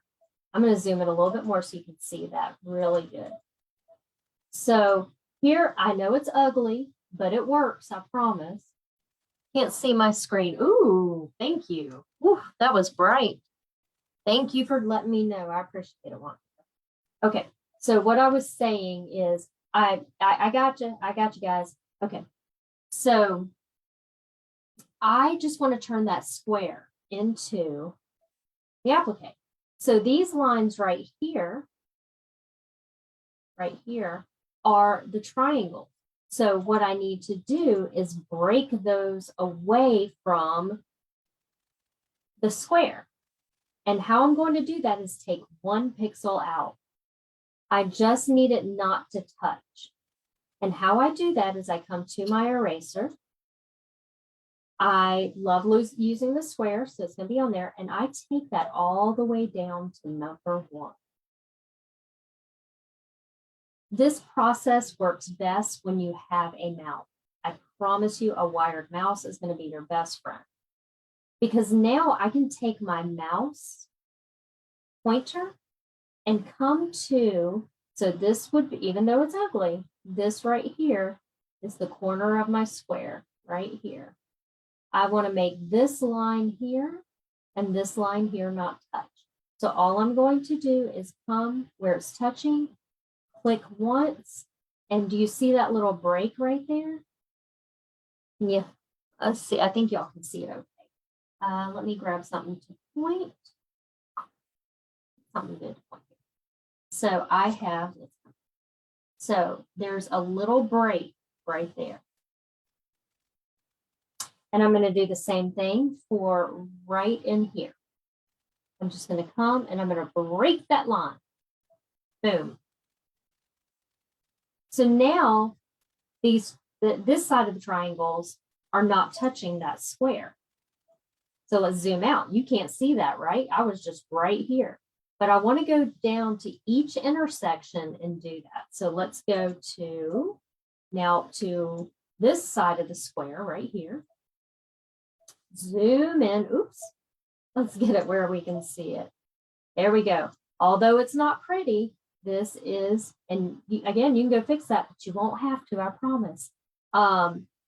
I'm going to zoom in a little bit more so you can see that really good. So here, I know it's ugly, but it works, I promise. Can't see my screen. Ooh, thank you. Ooh, that was bright. Thank you for letting me know. I appreciate it. Okay, so what I was saying is, I got you. I got you guys. Okay, so I just want to turn that square into the applique. So these lines right here are the triangle. So what I need to do is break those away from the square. And how I'm going to do that is take 1 pixel out. I just need it not to touch. And how I do that is I come to my eraser. I love using the square, so it's going to be on there. And I take that all the way down to number 1. This process works best when you have a mouse. I promise you a wired mouse is going to be your best friend. Because now I can take my mouse pointer and come to, so this would be, even though it's ugly, this right here is the corner of my square right here. I want to make this line here and this line here not touch. So all I'm going to do is come where it's touching, click once, and do you see that little break right there? Yeah, let's see. I think y'all can see it okay. Let me grab something to point. Something good to point. So I have, so there's a little break right there. And I'm going to do the same thing for right in here. I'm just going to come and I'm going to break that line. Boom. So now this side of the triangles are not touching that square. So let's zoom out. You can't see that, right? I was just right here. But I want to go down to each intersection and do that. So let's go to now to this side of the square right here. Zoom in. Oops. Let's get it where we can see it. There we go. Although it's not pretty, this is, and again, you can go fix that, but you won't have to, I promise.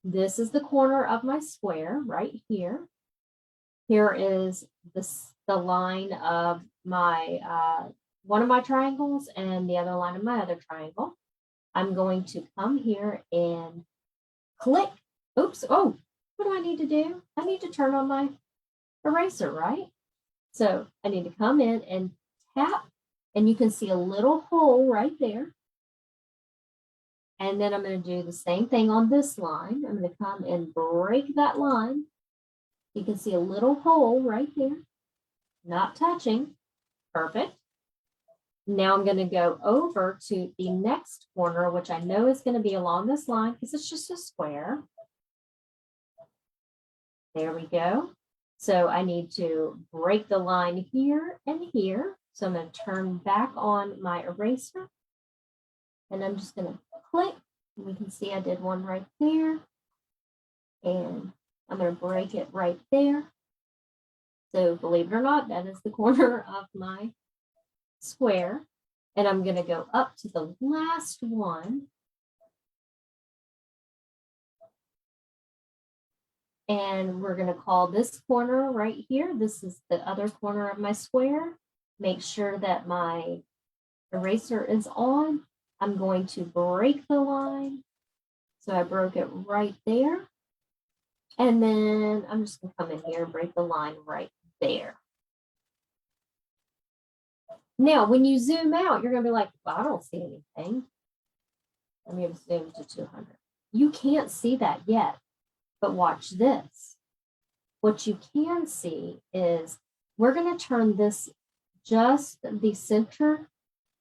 This is the corner of my square right here. Here is the line of my, one of my triangles and the other line of my other triangle. I'm going to come here and click. Oops. Oh, what do I need to do? I need to turn on my eraser, right? So I need to come in and tap, and you can see a little hole right there. And then I'm going to do the same thing on this line. I'm going to come and break that line. You can see a little hole right there, not touching. Perfect. Now I'm going to go over to the next corner, which I know is going to be along this line because it's just a square. There we go. So I need to break the line here and here. So I'm going to turn back on my eraser. And I'm just going to click. And we can see I did one right there. And I'm going to break it right there. So believe it or not, that is the corner of my square. And I'm going to go up to the last one. And we're going to call this corner right here. This is the other corner of my square. Make sure that my eraser is on. I'm going to break the line. So I broke it right there. And then I'm just going to come in here and break the line right there. Now, when you zoom out, you're going to be like, well, I don't see anything. Let me zoom to 200. You can't see that yet, but watch this. What you can see is we're going to turn this, just the center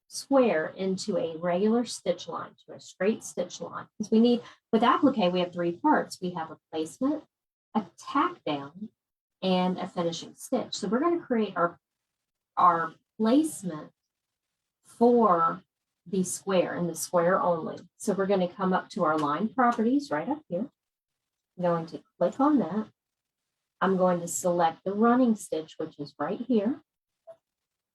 square, into a regular stitch line, to a straight stitch line. Because we need, with applique, we have three parts. We have a placement, a tack down, and a finishing stitch. So we're going to create our placement for the square and the square only. So we're going to come up to our line properties right up here. I'm going to click on that. I'm going to select the running stitch, which is right here.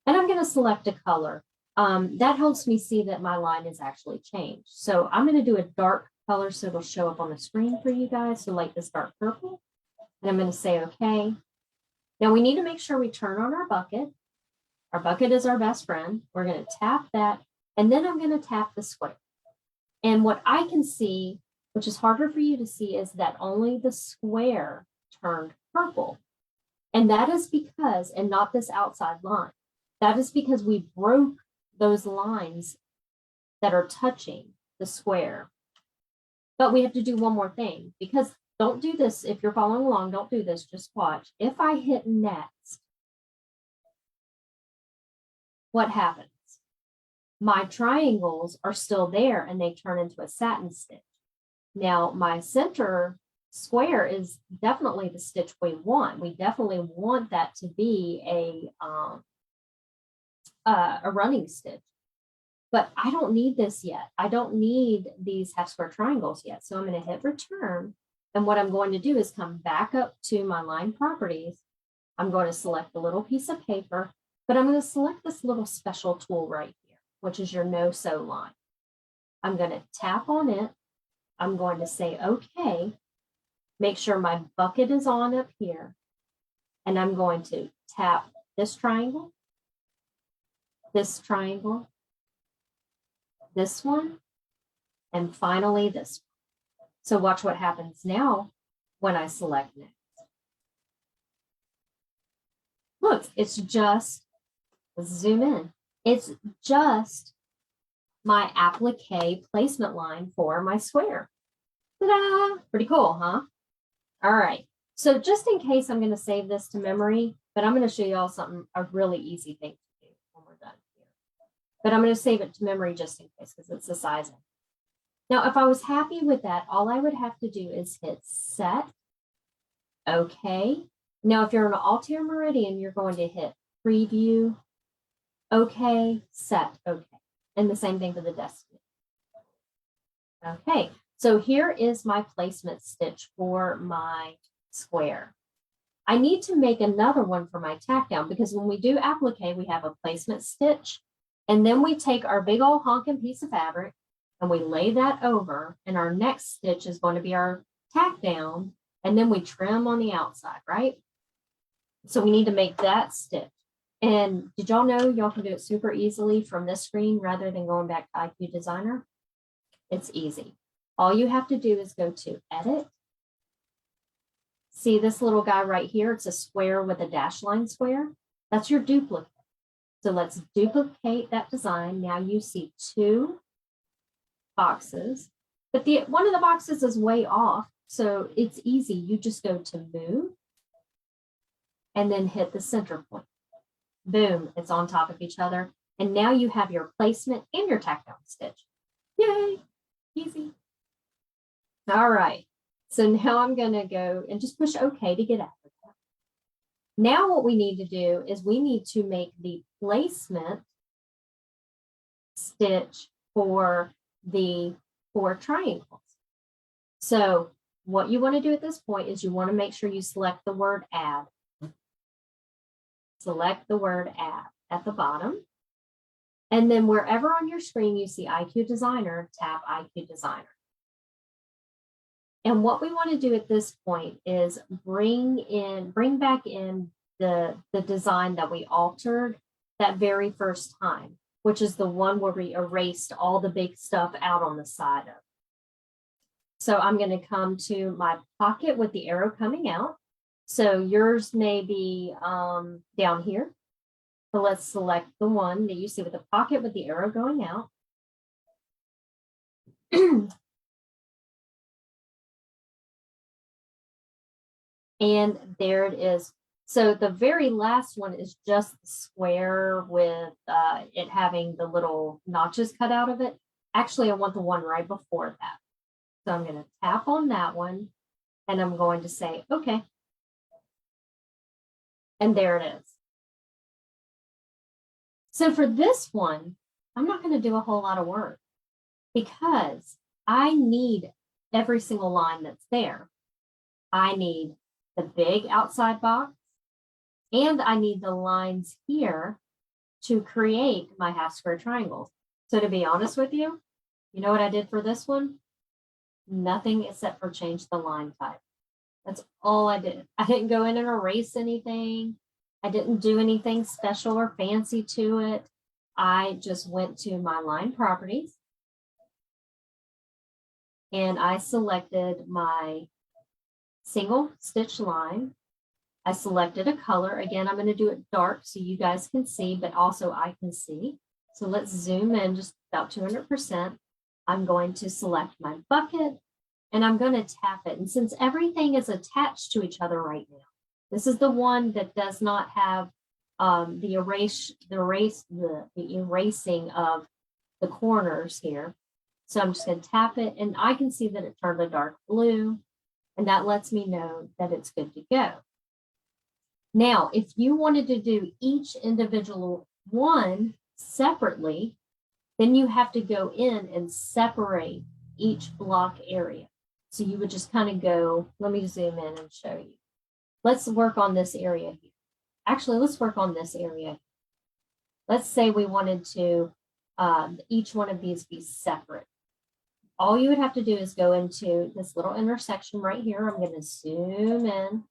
And I'm going to select a color. That helps me see that my line is actually changed. So I'm going to do a dark color so it'll show up on the screen for you guys. So like this dark purple. And I'm going to say, okay. Now we need to make sure we turn on our bucket. Our bucket is our best friend. We're going to tap that. And then I'm going to tap the square. And what I can see, which is harder for you to see, is that only the square turned purple. And that is because, and not this outside line, that is because we broke those lines that are touching the square. But we have to do one more thing, because don't do this. If you're following along, don't do this. Just watch. If I hit next, what happens? My triangles are still there and they turn into a satin stitch. Now my center square is definitely the stitch we want. We definitely want that to be a running stitch. But I don't need this yet. I don't need these half square triangles yet. So I'm going to hit return. And what I'm going to do is come back up to my line properties. I'm going to select the little piece of paper, but I'm going to select this little special tool right here, which is your no sew line. I'm going to tap on it. I'm going to say, okay, make sure my bucket is on up here. And I'm going to tap this triangle, this one, and finally this one. So watch what happens now when I select next. Look, it's just, let's zoom in. It's just my applique placement line for my square. Ta-da! Pretty cool, huh? All right. So just in case, I'm going to save this to memory, but I'm going to show you all something, a really easy thing to do when we're done here. But I'm going to save it to memory just in case, because it's the sizing. Now, if I was happy with that, all I would have to do is hit set. Okay. Now, if you're in an Altier Meridian, you're going to hit preview. Okay, set. Okay. And the same thing for the Destiny. Okay. So here is my placement stitch for my square. I need to make another one for my tack down, because when we do applique, we have a placement stitch, and then we take our big old honking piece of fabric and we lay that over, and our next stitch is going to be our tack down, and then we trim on the outside, right? So we need to make that stitch. And did y'all know y'all can do it super easily from this screen rather than going back to IQ Designer? It's easy. All you have to do is go to Edit. See this little guy right here? It's a square with a dash line square. That's your duplicate. So let's duplicate that design. Now you see two boxes, but one of the boxes is way off. So it's easy. You just go to Move and then hit the center point. Boom, it's on top of each other. And now you have your placement and your tack down stitch. Yay, easy. All right, so now I'm gonna go and just push OK to get out of that. Now what we need to do is we need to make the placement stitch for the 4 triangles. So what you want to do at this point is you want to make sure you select the word add. Select the word add at the bottom. And then wherever on your screen you see IQ Designer, tap IQ Designer. And what we want to do at this point is bring back in the design that we altered that very first time, which is the one where we erased all the big stuff out on the side of. So I'm going to come to my pocket with the arrow coming out. So yours may be down here. So let's select the one that you see with the pocket with the arrow going out. And there it is. So the very last one is just the square with it having the little notches cut out of it. Actually, I want the one right before that. So I'm going to tap on that one and I'm going to say, okay. And there it is. So for this one, I'm not going to do a whole lot of work because I need every single line that's there. I need the big outside box, and I need the lines here to create my half square triangles. So to be honest with you, you know what I did for this one? Nothing except for change the line type. That's all I did. I didn't go in and erase anything. I didn't do anything special or fancy to it. I just went to my line properties and I selected my single stitch line. I selected a color. Again, I'm going to do it dark so you guys can see, but also I can see. So let's zoom in just about 200%. I'm going to select my bucket and I'm going to tap it. And since everything is attached to each other right now, this is the one that does not have the erasing of the corners here. So I'm just going to tap it and I can see that it turned a dark blue, and that lets me know that it's good to go. Now, if you wanted to do each individual one separately, then you have to go in and separate each block area. So you would just kind of go, let me zoom in and show you. Let's work on this area here. Actually, let's work on this area. Let's say we wanted to each one of these be separate. All you would have to do is go into this little intersection right here. I'm going to zoom in.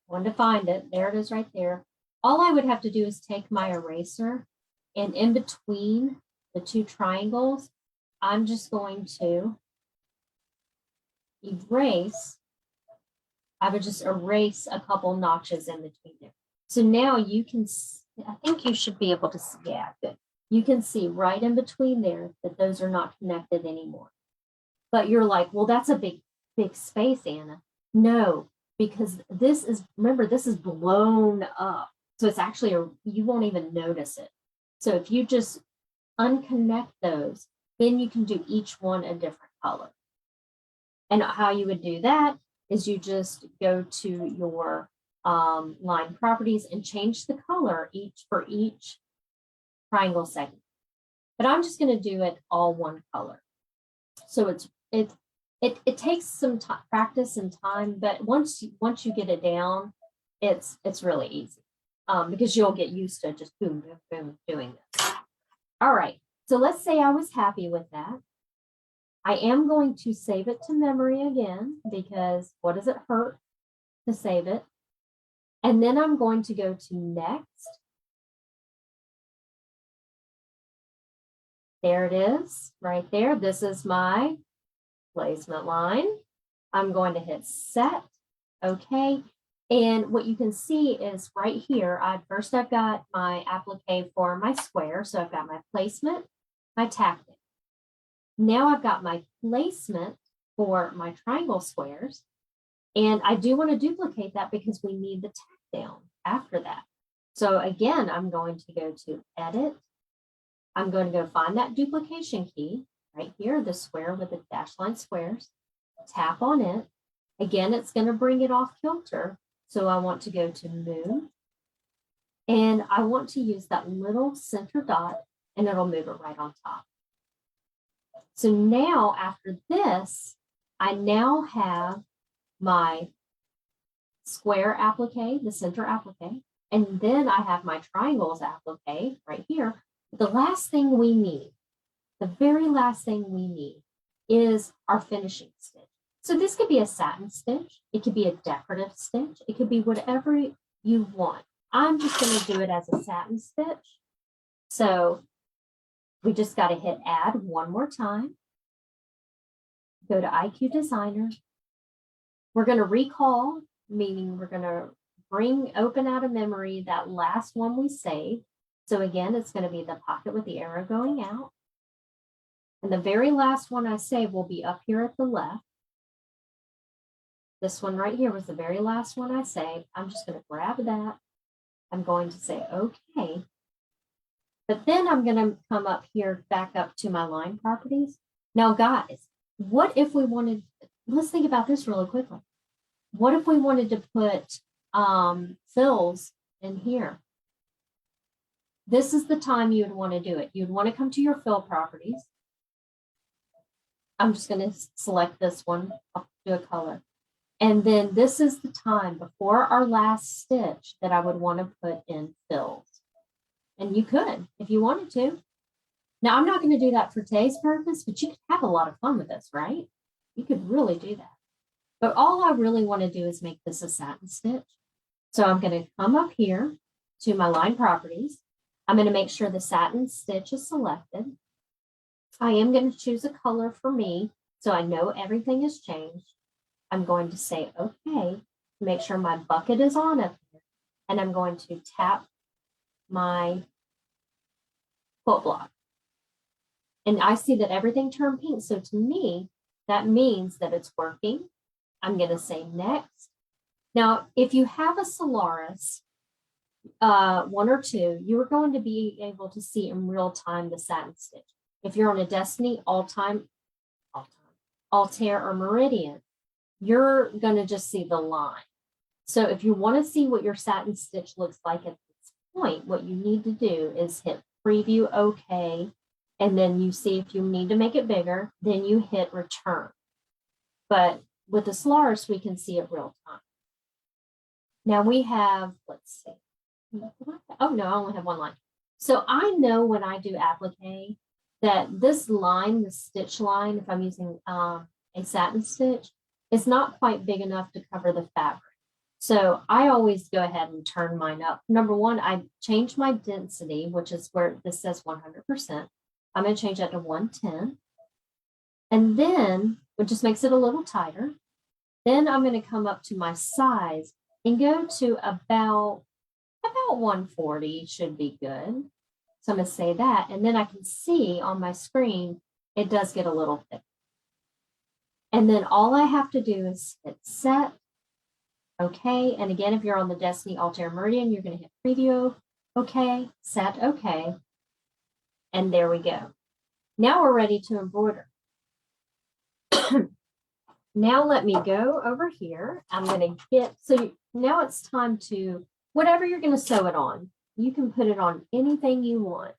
I want to find it. There it is right there. All I would have to do is take my eraser, and in between the two triangles, I'm just going to erase. I would just erase a couple notches in between there. So now you can, I think you should be able to see, yeah, good. You can see right in between there that those are not connected anymore. But you're like, well, that's a big space, Anna. No, because this is, remember, this is blown up. So it's actually, you won't even notice it. So if you just unconnect those, then you can do each one a different color. And how you would do that is you just go to your line properties and change the color for each triangle segment. But I'm just going to do it all one color. So it takes some practice and time, but once you get it down, it's really easy because you'll get used to just boom, boom, boom doing this. All right. So let's say I was happy with that. I am going to save it to memory again because what does it hurt to save it? And then I'm going to go to next. There it is right there. This is my placement line. I'm going to hit set. Okay. And what you can see is right here, I've got my applique for my square. So I've got my placement, my tactic. Now I've got my placement for my triangle squares. And I do want to duplicate that because we need the tack down after that. So again, I'm going to go to edit. I'm going to go find that duplication key right here, the square with the dashed line squares. Tap on it. Again, it's going to bring it off kilter. So I want to go to move. And I want to use that little center dot and it'll move it right on top. So now after this, I now have my square applique, the center applique, and then I have my triangles applique right here. The last thing we need, the very last thing we need is our finishing stitch. So this could be a satin stitch. It could be a decorative stitch. It could be whatever you want. I'm just going to do it as a satin stitch. So we just got to hit add one more time. Go to IQ Designer. We're going to recall, meaning we're going to open out of memory that last one we saved. So again, it's going to be the pocket with the arrow going out. And the very last one I saved will be up here at the left. This one right here was the very last one I saved. I'm just going to grab that. I'm going to say, okay. But then I'm going to come up here, back up to my line properties. Now, guys, what if we wanted, let's think about this really quickly. What if we wanted to put fills in here? This is the time you would want to do it. You'd want to come to your fill properties. I'm just going to select this one. I'll do a color. And then this is the time before our last stitch that I would want to put in fills. And you could, if you wanted to. Now, I'm not going to do that for today's purpose, but you could have a lot of fun with this, right? You could really do that. But all I really want to do is make this a satin stitch. So I'm going to come up here to my line properties. I'm going to make sure the satin stitch is selected. I am going to choose a color for me so I know everything has changed. I'm going to say okay, make sure my bucket is on up here, and I'm going to tap my quilt block. And I see that everything turned pink. So to me, that means that it's working. I'm going to say next. Now, if you have a Solaris, one or two, you are going to be able to see in real time the satin stitch. If you're on a Destiny, Altair, or Meridian, you're going to just see the line. So if you want to see what your satin stitch looks like at this point, what you need to do is hit preview OK, and then you see if you need to make it bigger, then you hit return. But with the Solaris, we can see it real time. Now we have, let's see. Oh no, I only have one line. So I know when I do applique that this line, the stitch line, if I'm using a satin stitch, is not quite big enough to cover the fabric. So I always go ahead and turn mine up. Number one, I changed my density, which is where this says 100%. I'm going to change that to 110. And then it just makes it a little tighter. Then I'm going to come up to my size and go to about 140 should be good. So I'm going to say that. And then I can see on my screen, it does get a little thick. And then all I have to do is hit set. Okay. And again, if you're on the Destiny, Altair, Meridian, you're going to hit preview. Okay. Set. Okay. And there we go. Now we're ready to embroider. Now let me go over here. I'm going to get, so now it's time to, whatever you're going to sew it on, you can put it on anything you want.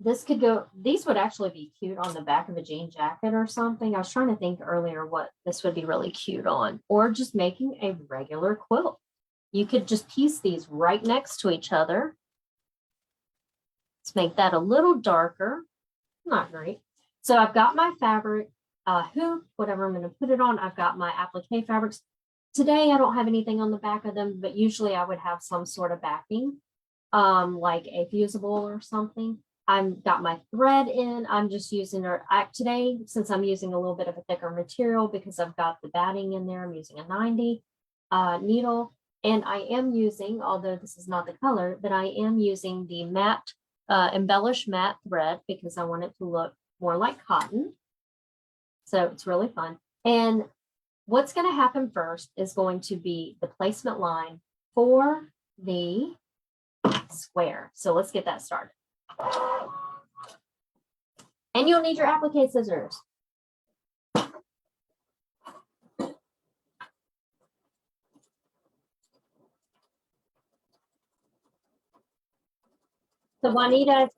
This could go, these would actually be cute on the back of a jean jacket or something. I was trying to think earlier what this would be really cute on, or just making a regular quilt. You could just piece these right next to each other. Let's make that a little darker. Not great. So I've got my fabric, hoop, whatever I'm going to put it on. I've got my applique fabrics. Today, I don't have anything on the back of them, but usually I would have some sort of backing, like a fusible or something. I've got my thread in. I'm just using today, since I'm using a little bit of a thicker material because I've got the batting in there, I'm using a 90 needle. And I am using, although this is not the color, but I am using the matte, embellished matte thread because I want it to look more like cotton. So it's really fun. And what's going to happen first is going to be the placement line for the square. So let's get that started. And you'll need your applique scissors. So Juanita,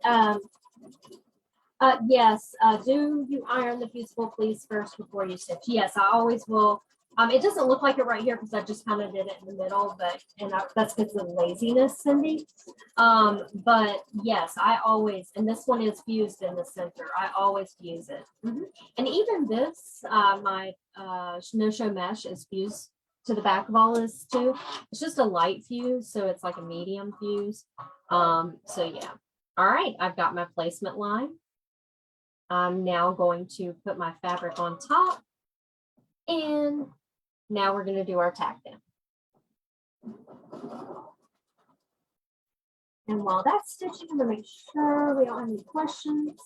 yes, do you iron the fusible please first before you stitch? Yes, I always will It doesn't look like it right here because I just kind of did it in the middle, but that's because of laziness, Cindy. But yes, I always, and this one is fused in the center. I always fuse it. And even this, my no-show mesh is fused to the back of all this too. It's just a light fuse, so it's like a medium fuse. So yeah. All right, I've got my placement line. I'm now going to put my fabric on top, and now we're going to do our tack down. And while that's stitching, I'm going to make sure we don't have any questions.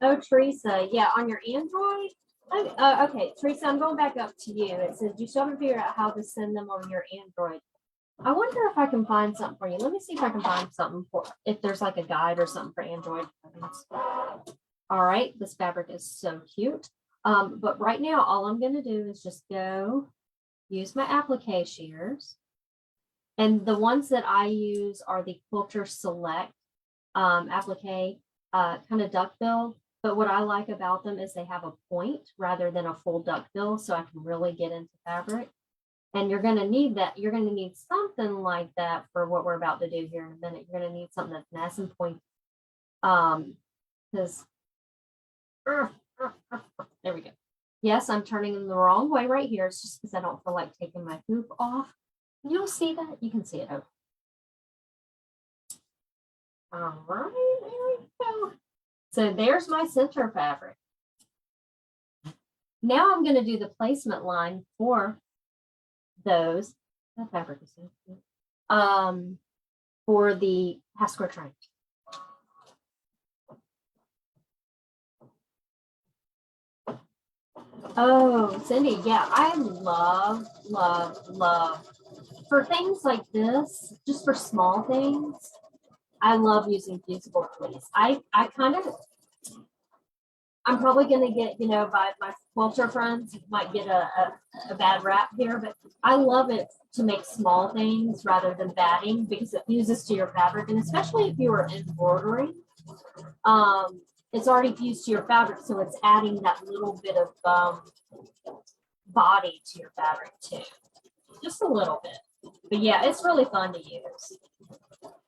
Oh, Teresa, yeah, on your Android. Okay, Teresa, I'm going back up to you. It says you still haven't figured out how to send them on your Android. I wonder if I can find something for you. Let me see if I can find something for, if there's like a guide or something for Android. All right, this fabric is so cute. But right now, all I'm going to do is just go use my applique shears. And the ones that I use are the Quilter Select applique kind of duckbill. But what I like about them is they have a point rather than a full duckbill, so I can really get into fabric. And you're going to need that. You're going to need something like that for what we're about to do here in a minute. You're going to need something that's nice and pointy. Because there we go. Yes, I'm turning them the wrong way right here. It's just because I don't feel like taking my hoop off. You'll see that. You can see it over. All right, there we go. So there's my center fabric. Now I'm going to do the placement line for those. That fabric is so cute. For the half square triangle. Oh, Cindy, yeah, I love for things like this, just for small things. I love using fusible fleece. I'm probably going to get, by my quilter friends, might get a bad rap here, but I love it to make small things rather than batting because it fuses to your fabric. And especially if you are embroidering, it's already fused to your fabric. So it's adding that little bit of body to your fabric too. Just a little bit. But yeah, it's really fun to use.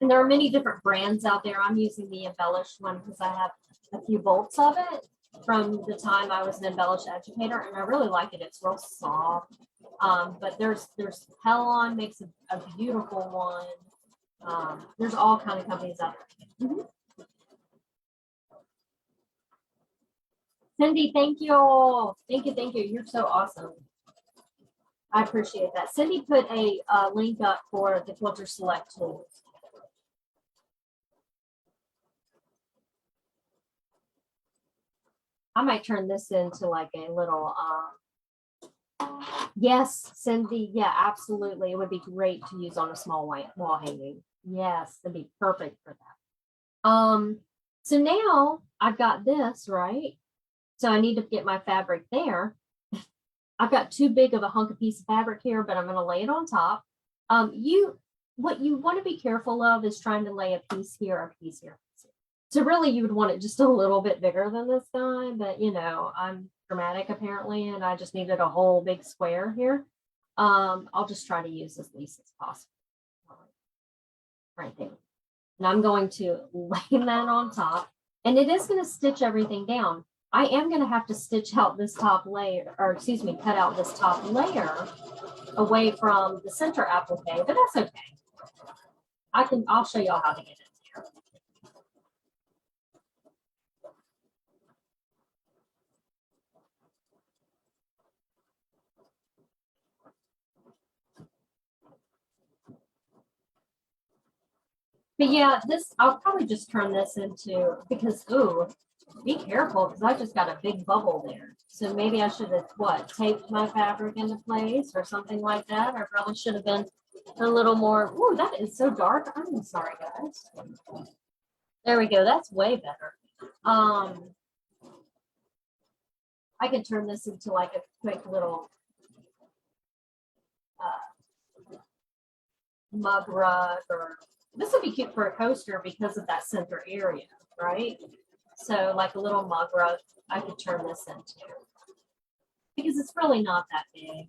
And there are many different brands out there. I'm using the embellished one because I have a few bolts of it from the time I was an embellished educator, and I really like it. It's real soft. But there's Hellon makes a beautiful one. There's all kind of companies out there. Cindy, thank you. Thank you. You're so awesome. I appreciate that. Cindy put a link up for the Quilter Select tools. I might turn this into like a little, yes, Cindy. Yeah, absolutely. It would be great to use on a small wall hanging. Yes, it'd be perfect for that. So now I've got this, right? So I need to get my fabric there. I've got too big of a hunk of piece of fabric here, but I'm going to lay it on top. What you want to be careful of is trying to lay a piece here, a piece here. So really you would want it just a little bit bigger than this guy, but I'm dramatic apparently, and I just needed a whole big square here. I'll just try to use as least as possible. Right there. And I'm going to lay that on top, and it is going to stitch everything down. I am going to have to stitch out this top layer, or excuse me, cut out this top layer away from the center applique, but that's okay. I'll show y'all how to get it there. But yeah, I'll probably just turn this into, because, ooh, be careful, because I just got a big bubble there. So maybe I should have, taped my fabric into place or something like that. I probably should have been a little more, ooh, that is so dark. I'm sorry, guys. There we go. That's way better. I could turn this into like a quick little mug rug, or this would be cute for a coaster because of that center area, right? So like a little mug rug, I could turn this into, because it's really not that big.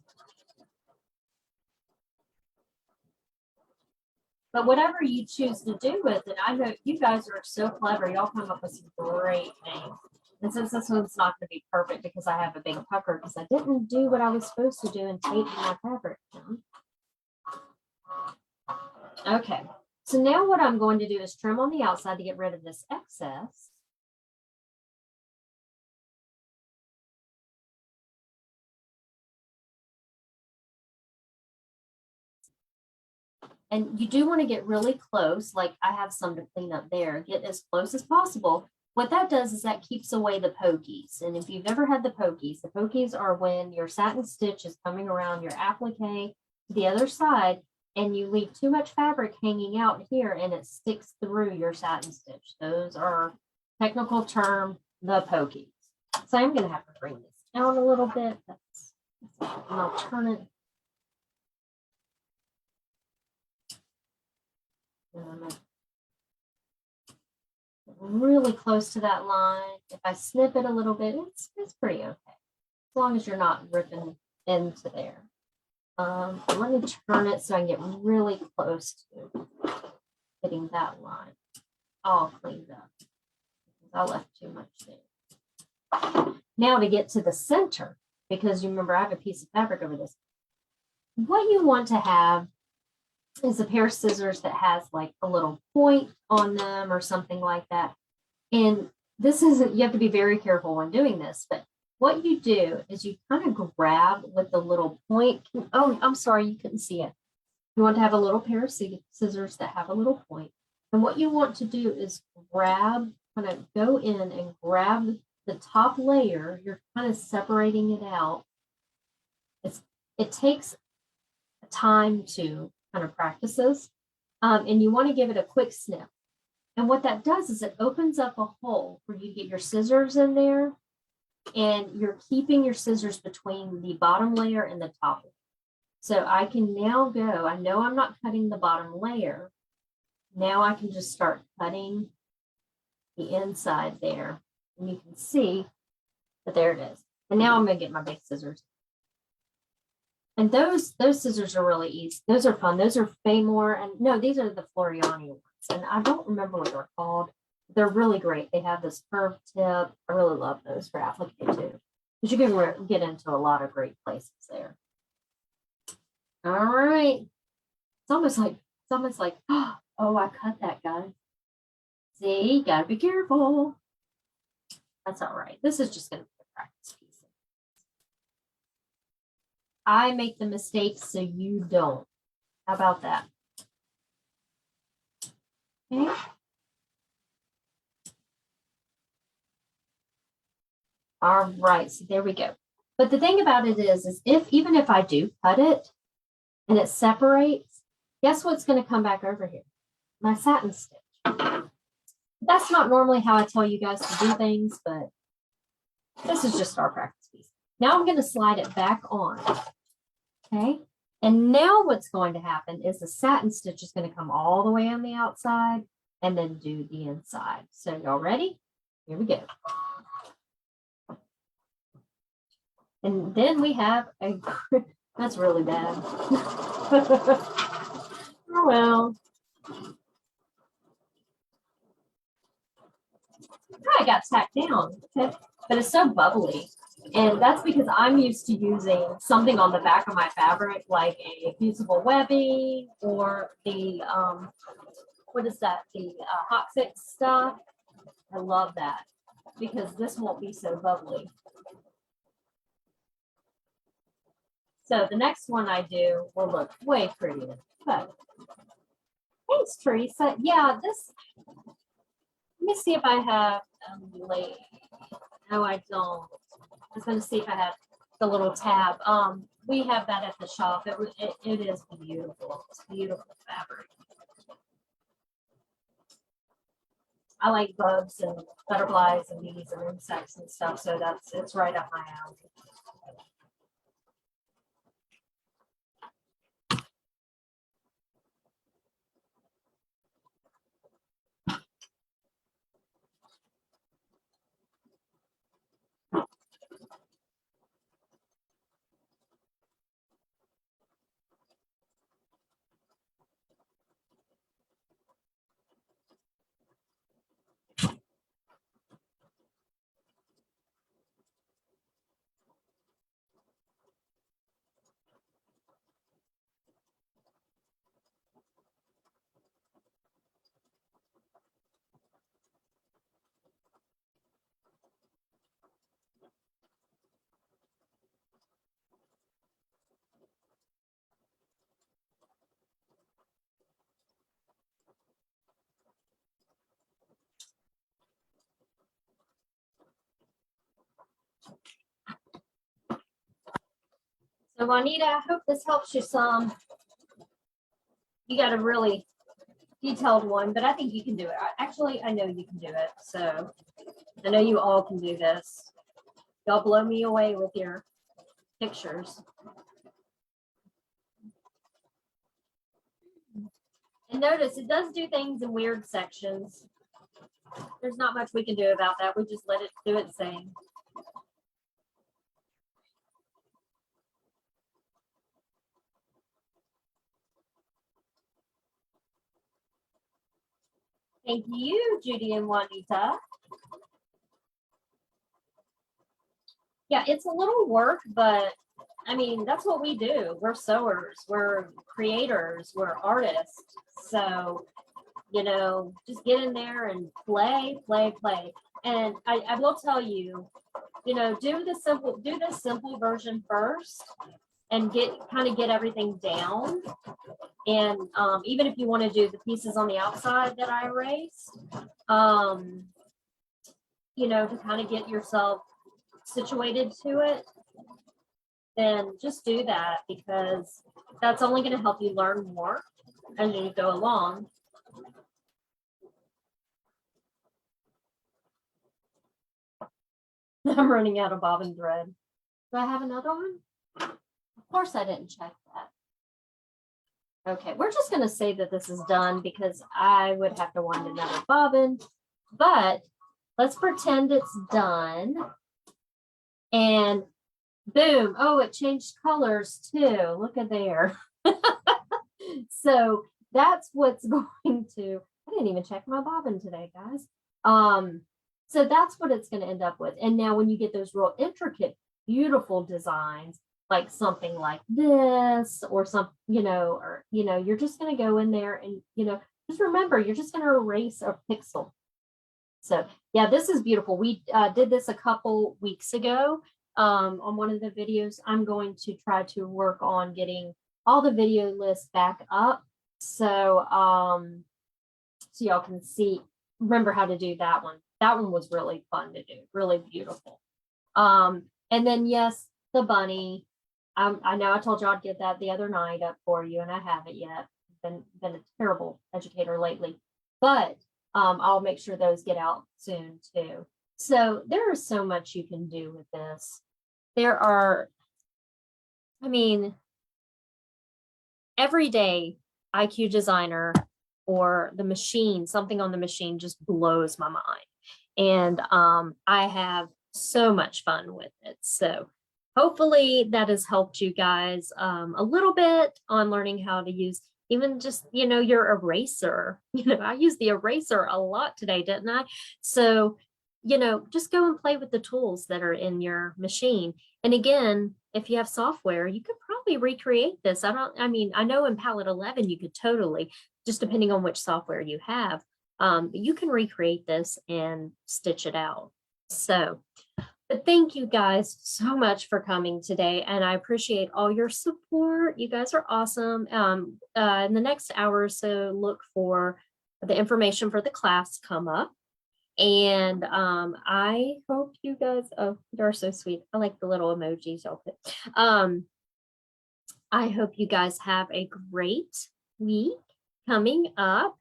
But whatever you choose to do with it, I know you guys are so clever. Y'all come up with some great things. And since this one's not going to be perfect because I have a big pucker because I didn't do what I was supposed to do and tape my fabric down. Okay, so now what I'm going to do is trim on the outside to get rid of this excess. And you do want to get really close, like I have some to clean up there, get as close as possible. What that does is that keeps away the pokies. And if you've ever had the pokies are when your satin stitch is coming around your applique to the other side and you leave too much fabric hanging out here and it sticks through your satin stitch. Those are technical term, the pokies. So I'm going to have to bring this down a little bit. And I'll turn it. Really close to that line. If I snip it a little bit, it's pretty okay. As long as you're not ripping into there. Let me turn it so I can get really close to getting that line all cleaned up. I left too much there. Now to get to the center, because you remember I have a piece of fabric over this. What you want to have is a pair of scissors that has like a little point on them or something like that. And this isn't, you have to be very careful when doing this, but what you do is you kind of grab with the little point. Oh, I'm sorry, you couldn't see it. You want to have a little pair of scissors that have a little point. And what you want to do is grab, kind of go in and grab the top layer. You're kind of separating it out. It takes time to kind of practice this. And you want to give it a quick snip. And what that does is it opens up a hole where you get your scissors in there and you're keeping your scissors between the bottom layer and the top layer. So I can now go, I know I'm not cutting the bottom layer. Now I can just start cutting the inside there. And you can see that there it is. And now I'm going to get my big scissors. And those scissors are really easy. Those are fun. Those are Famore. And no, these are the Floriani ones. And I don't remember what they're called. They're really great. They have this curved tip. I really love those for applique too. Because you can get into a lot of great places there. All right. It's almost like, oh, I cut that, guys. See, you gotta be careful. That's all right. This is just gonna be a practice piece. I make the mistakes so you don't. How about that? Okay. All right, so there we go. But the thing about it is even if I do cut it and it separates, guess what's going to come back over here? My satin stitch. That's not normally how I tell you guys to do things, but this is just our practice piece. Now I'm going to slide it back on. Okay. And now what's going to happen is the satin stitch is going to come all the way on the outside and then do the inside. So y'all ready? Here we go. And then we have a, that's really bad. Oh, well. I got tacked down, okay? But it's so bubbly. And that's because I'm used to using something on the back of my fabric, like a fusible webbing or the, what is that? The hot fix stuff. I love that because this won't be so bubbly. So the next one I do will look way prettier. But thanks, Teresa. Yeah, this, let me see if I have late. No, I don't. I was going to see if I have the little tab. We have that at the shop. It is beautiful. It's beautiful fabric. I like bugs and butterflies and bees and insects and stuff, so it's right up my alley. So Juanita, I hope this helps you some. You got a really detailed one, but I think you can do it. Actually, I know you can do it. So I know you all can do this. Y'all blow me away with your pictures. And notice it does do things in weird sections. There's not much we can do about that. We just let it do its thing. Thank you, Judy and Juanita. Yeah, it's a little work, but I mean, that's what we do. We're sewers, we're creators, we're artists. So, you know, just get in there and play, play, play. And I will tell you, you know, do the simple version first and get everything down. And even if you want to do the pieces on the outside that I erased, you know, to kind of get yourself situated to it, then just do that, because that's only going to help you learn more as you go along. I'm running out of bobbin thread. Do I have another one? Of course I didn't check that. Okay, we're just going to say that this is done because I would have to wind another bobbin, but let's pretend it's done. And boom. Oh, it changed colors too. Look at there. So that's what's going to, I didn't even check my bobbin today, guys. So that's what it's going to end up with. And now when you get those real intricate, beautiful designs, like something like this or something, you're just going to go in there and, just remember, you're just going to erase a pixel. So yeah, this is beautiful. We did this a couple weeks ago on one of the videos. I'm going to try to work on getting all the video lists back up. So, so y'all can remember how to do that one. That one was really fun to do, really beautiful. And then yes, the bunny. I know I told you I'd get that the other night up for you, and I haven't yet. Been a terrible educator lately, but I'll make sure those get out soon too. So there is so much you can do with this. Every day IQ Designer or the machine, something on the machine just blows my mind. And I have so much fun with it. So hopefully that has helped you guys a little bit on learning how to use even just, your eraser. I used the eraser a lot today, didn't I? So, just go and play with the tools that are in your machine. And again, if you have software, you could probably recreate this. I know in Palette 11, you could totally, just depending on which software you have, you can recreate this and stitch it out. So, but thank you guys so much for coming today, and I appreciate all your support. You guys are awesome. In the next hour or so, look for the information for the class come up. And I hope you guys, oh, you're so sweet. I like the little emojis y'all put. I hope you guys have a great week coming up.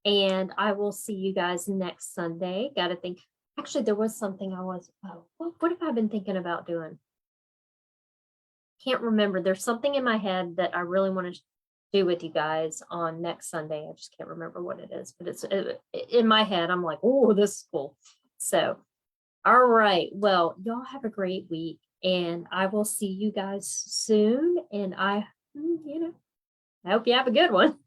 And I will see you guys next Sunday. Got to think. Actually, there was something I was, oh, what have I been thinking about doing? Can't remember. There's something in my head that I really want to do with you guys on next Sunday. I just can't remember what it is, but it's in my head. I'm like, oh, this is cool. So, all right. Well, y'all have a great week, and I will see you guys soon. And I hope you have a good one.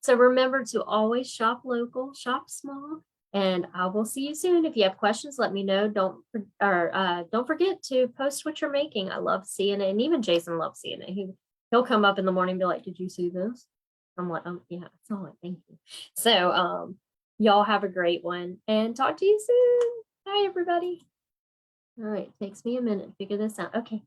So remember to always shop local, shop small, and I will see you soon. If you have questions, let me know. Don't forget to post what you're making. I love seeing it, and even Jason loves seeing it. He'll come up in the morning and be like, "Did you see this?" I'm like, yeah, it's all right. Thank you." So y'all have a great one, and talk to you soon. Bye, everybody. All right, takes me a minute to figure this out. Okay.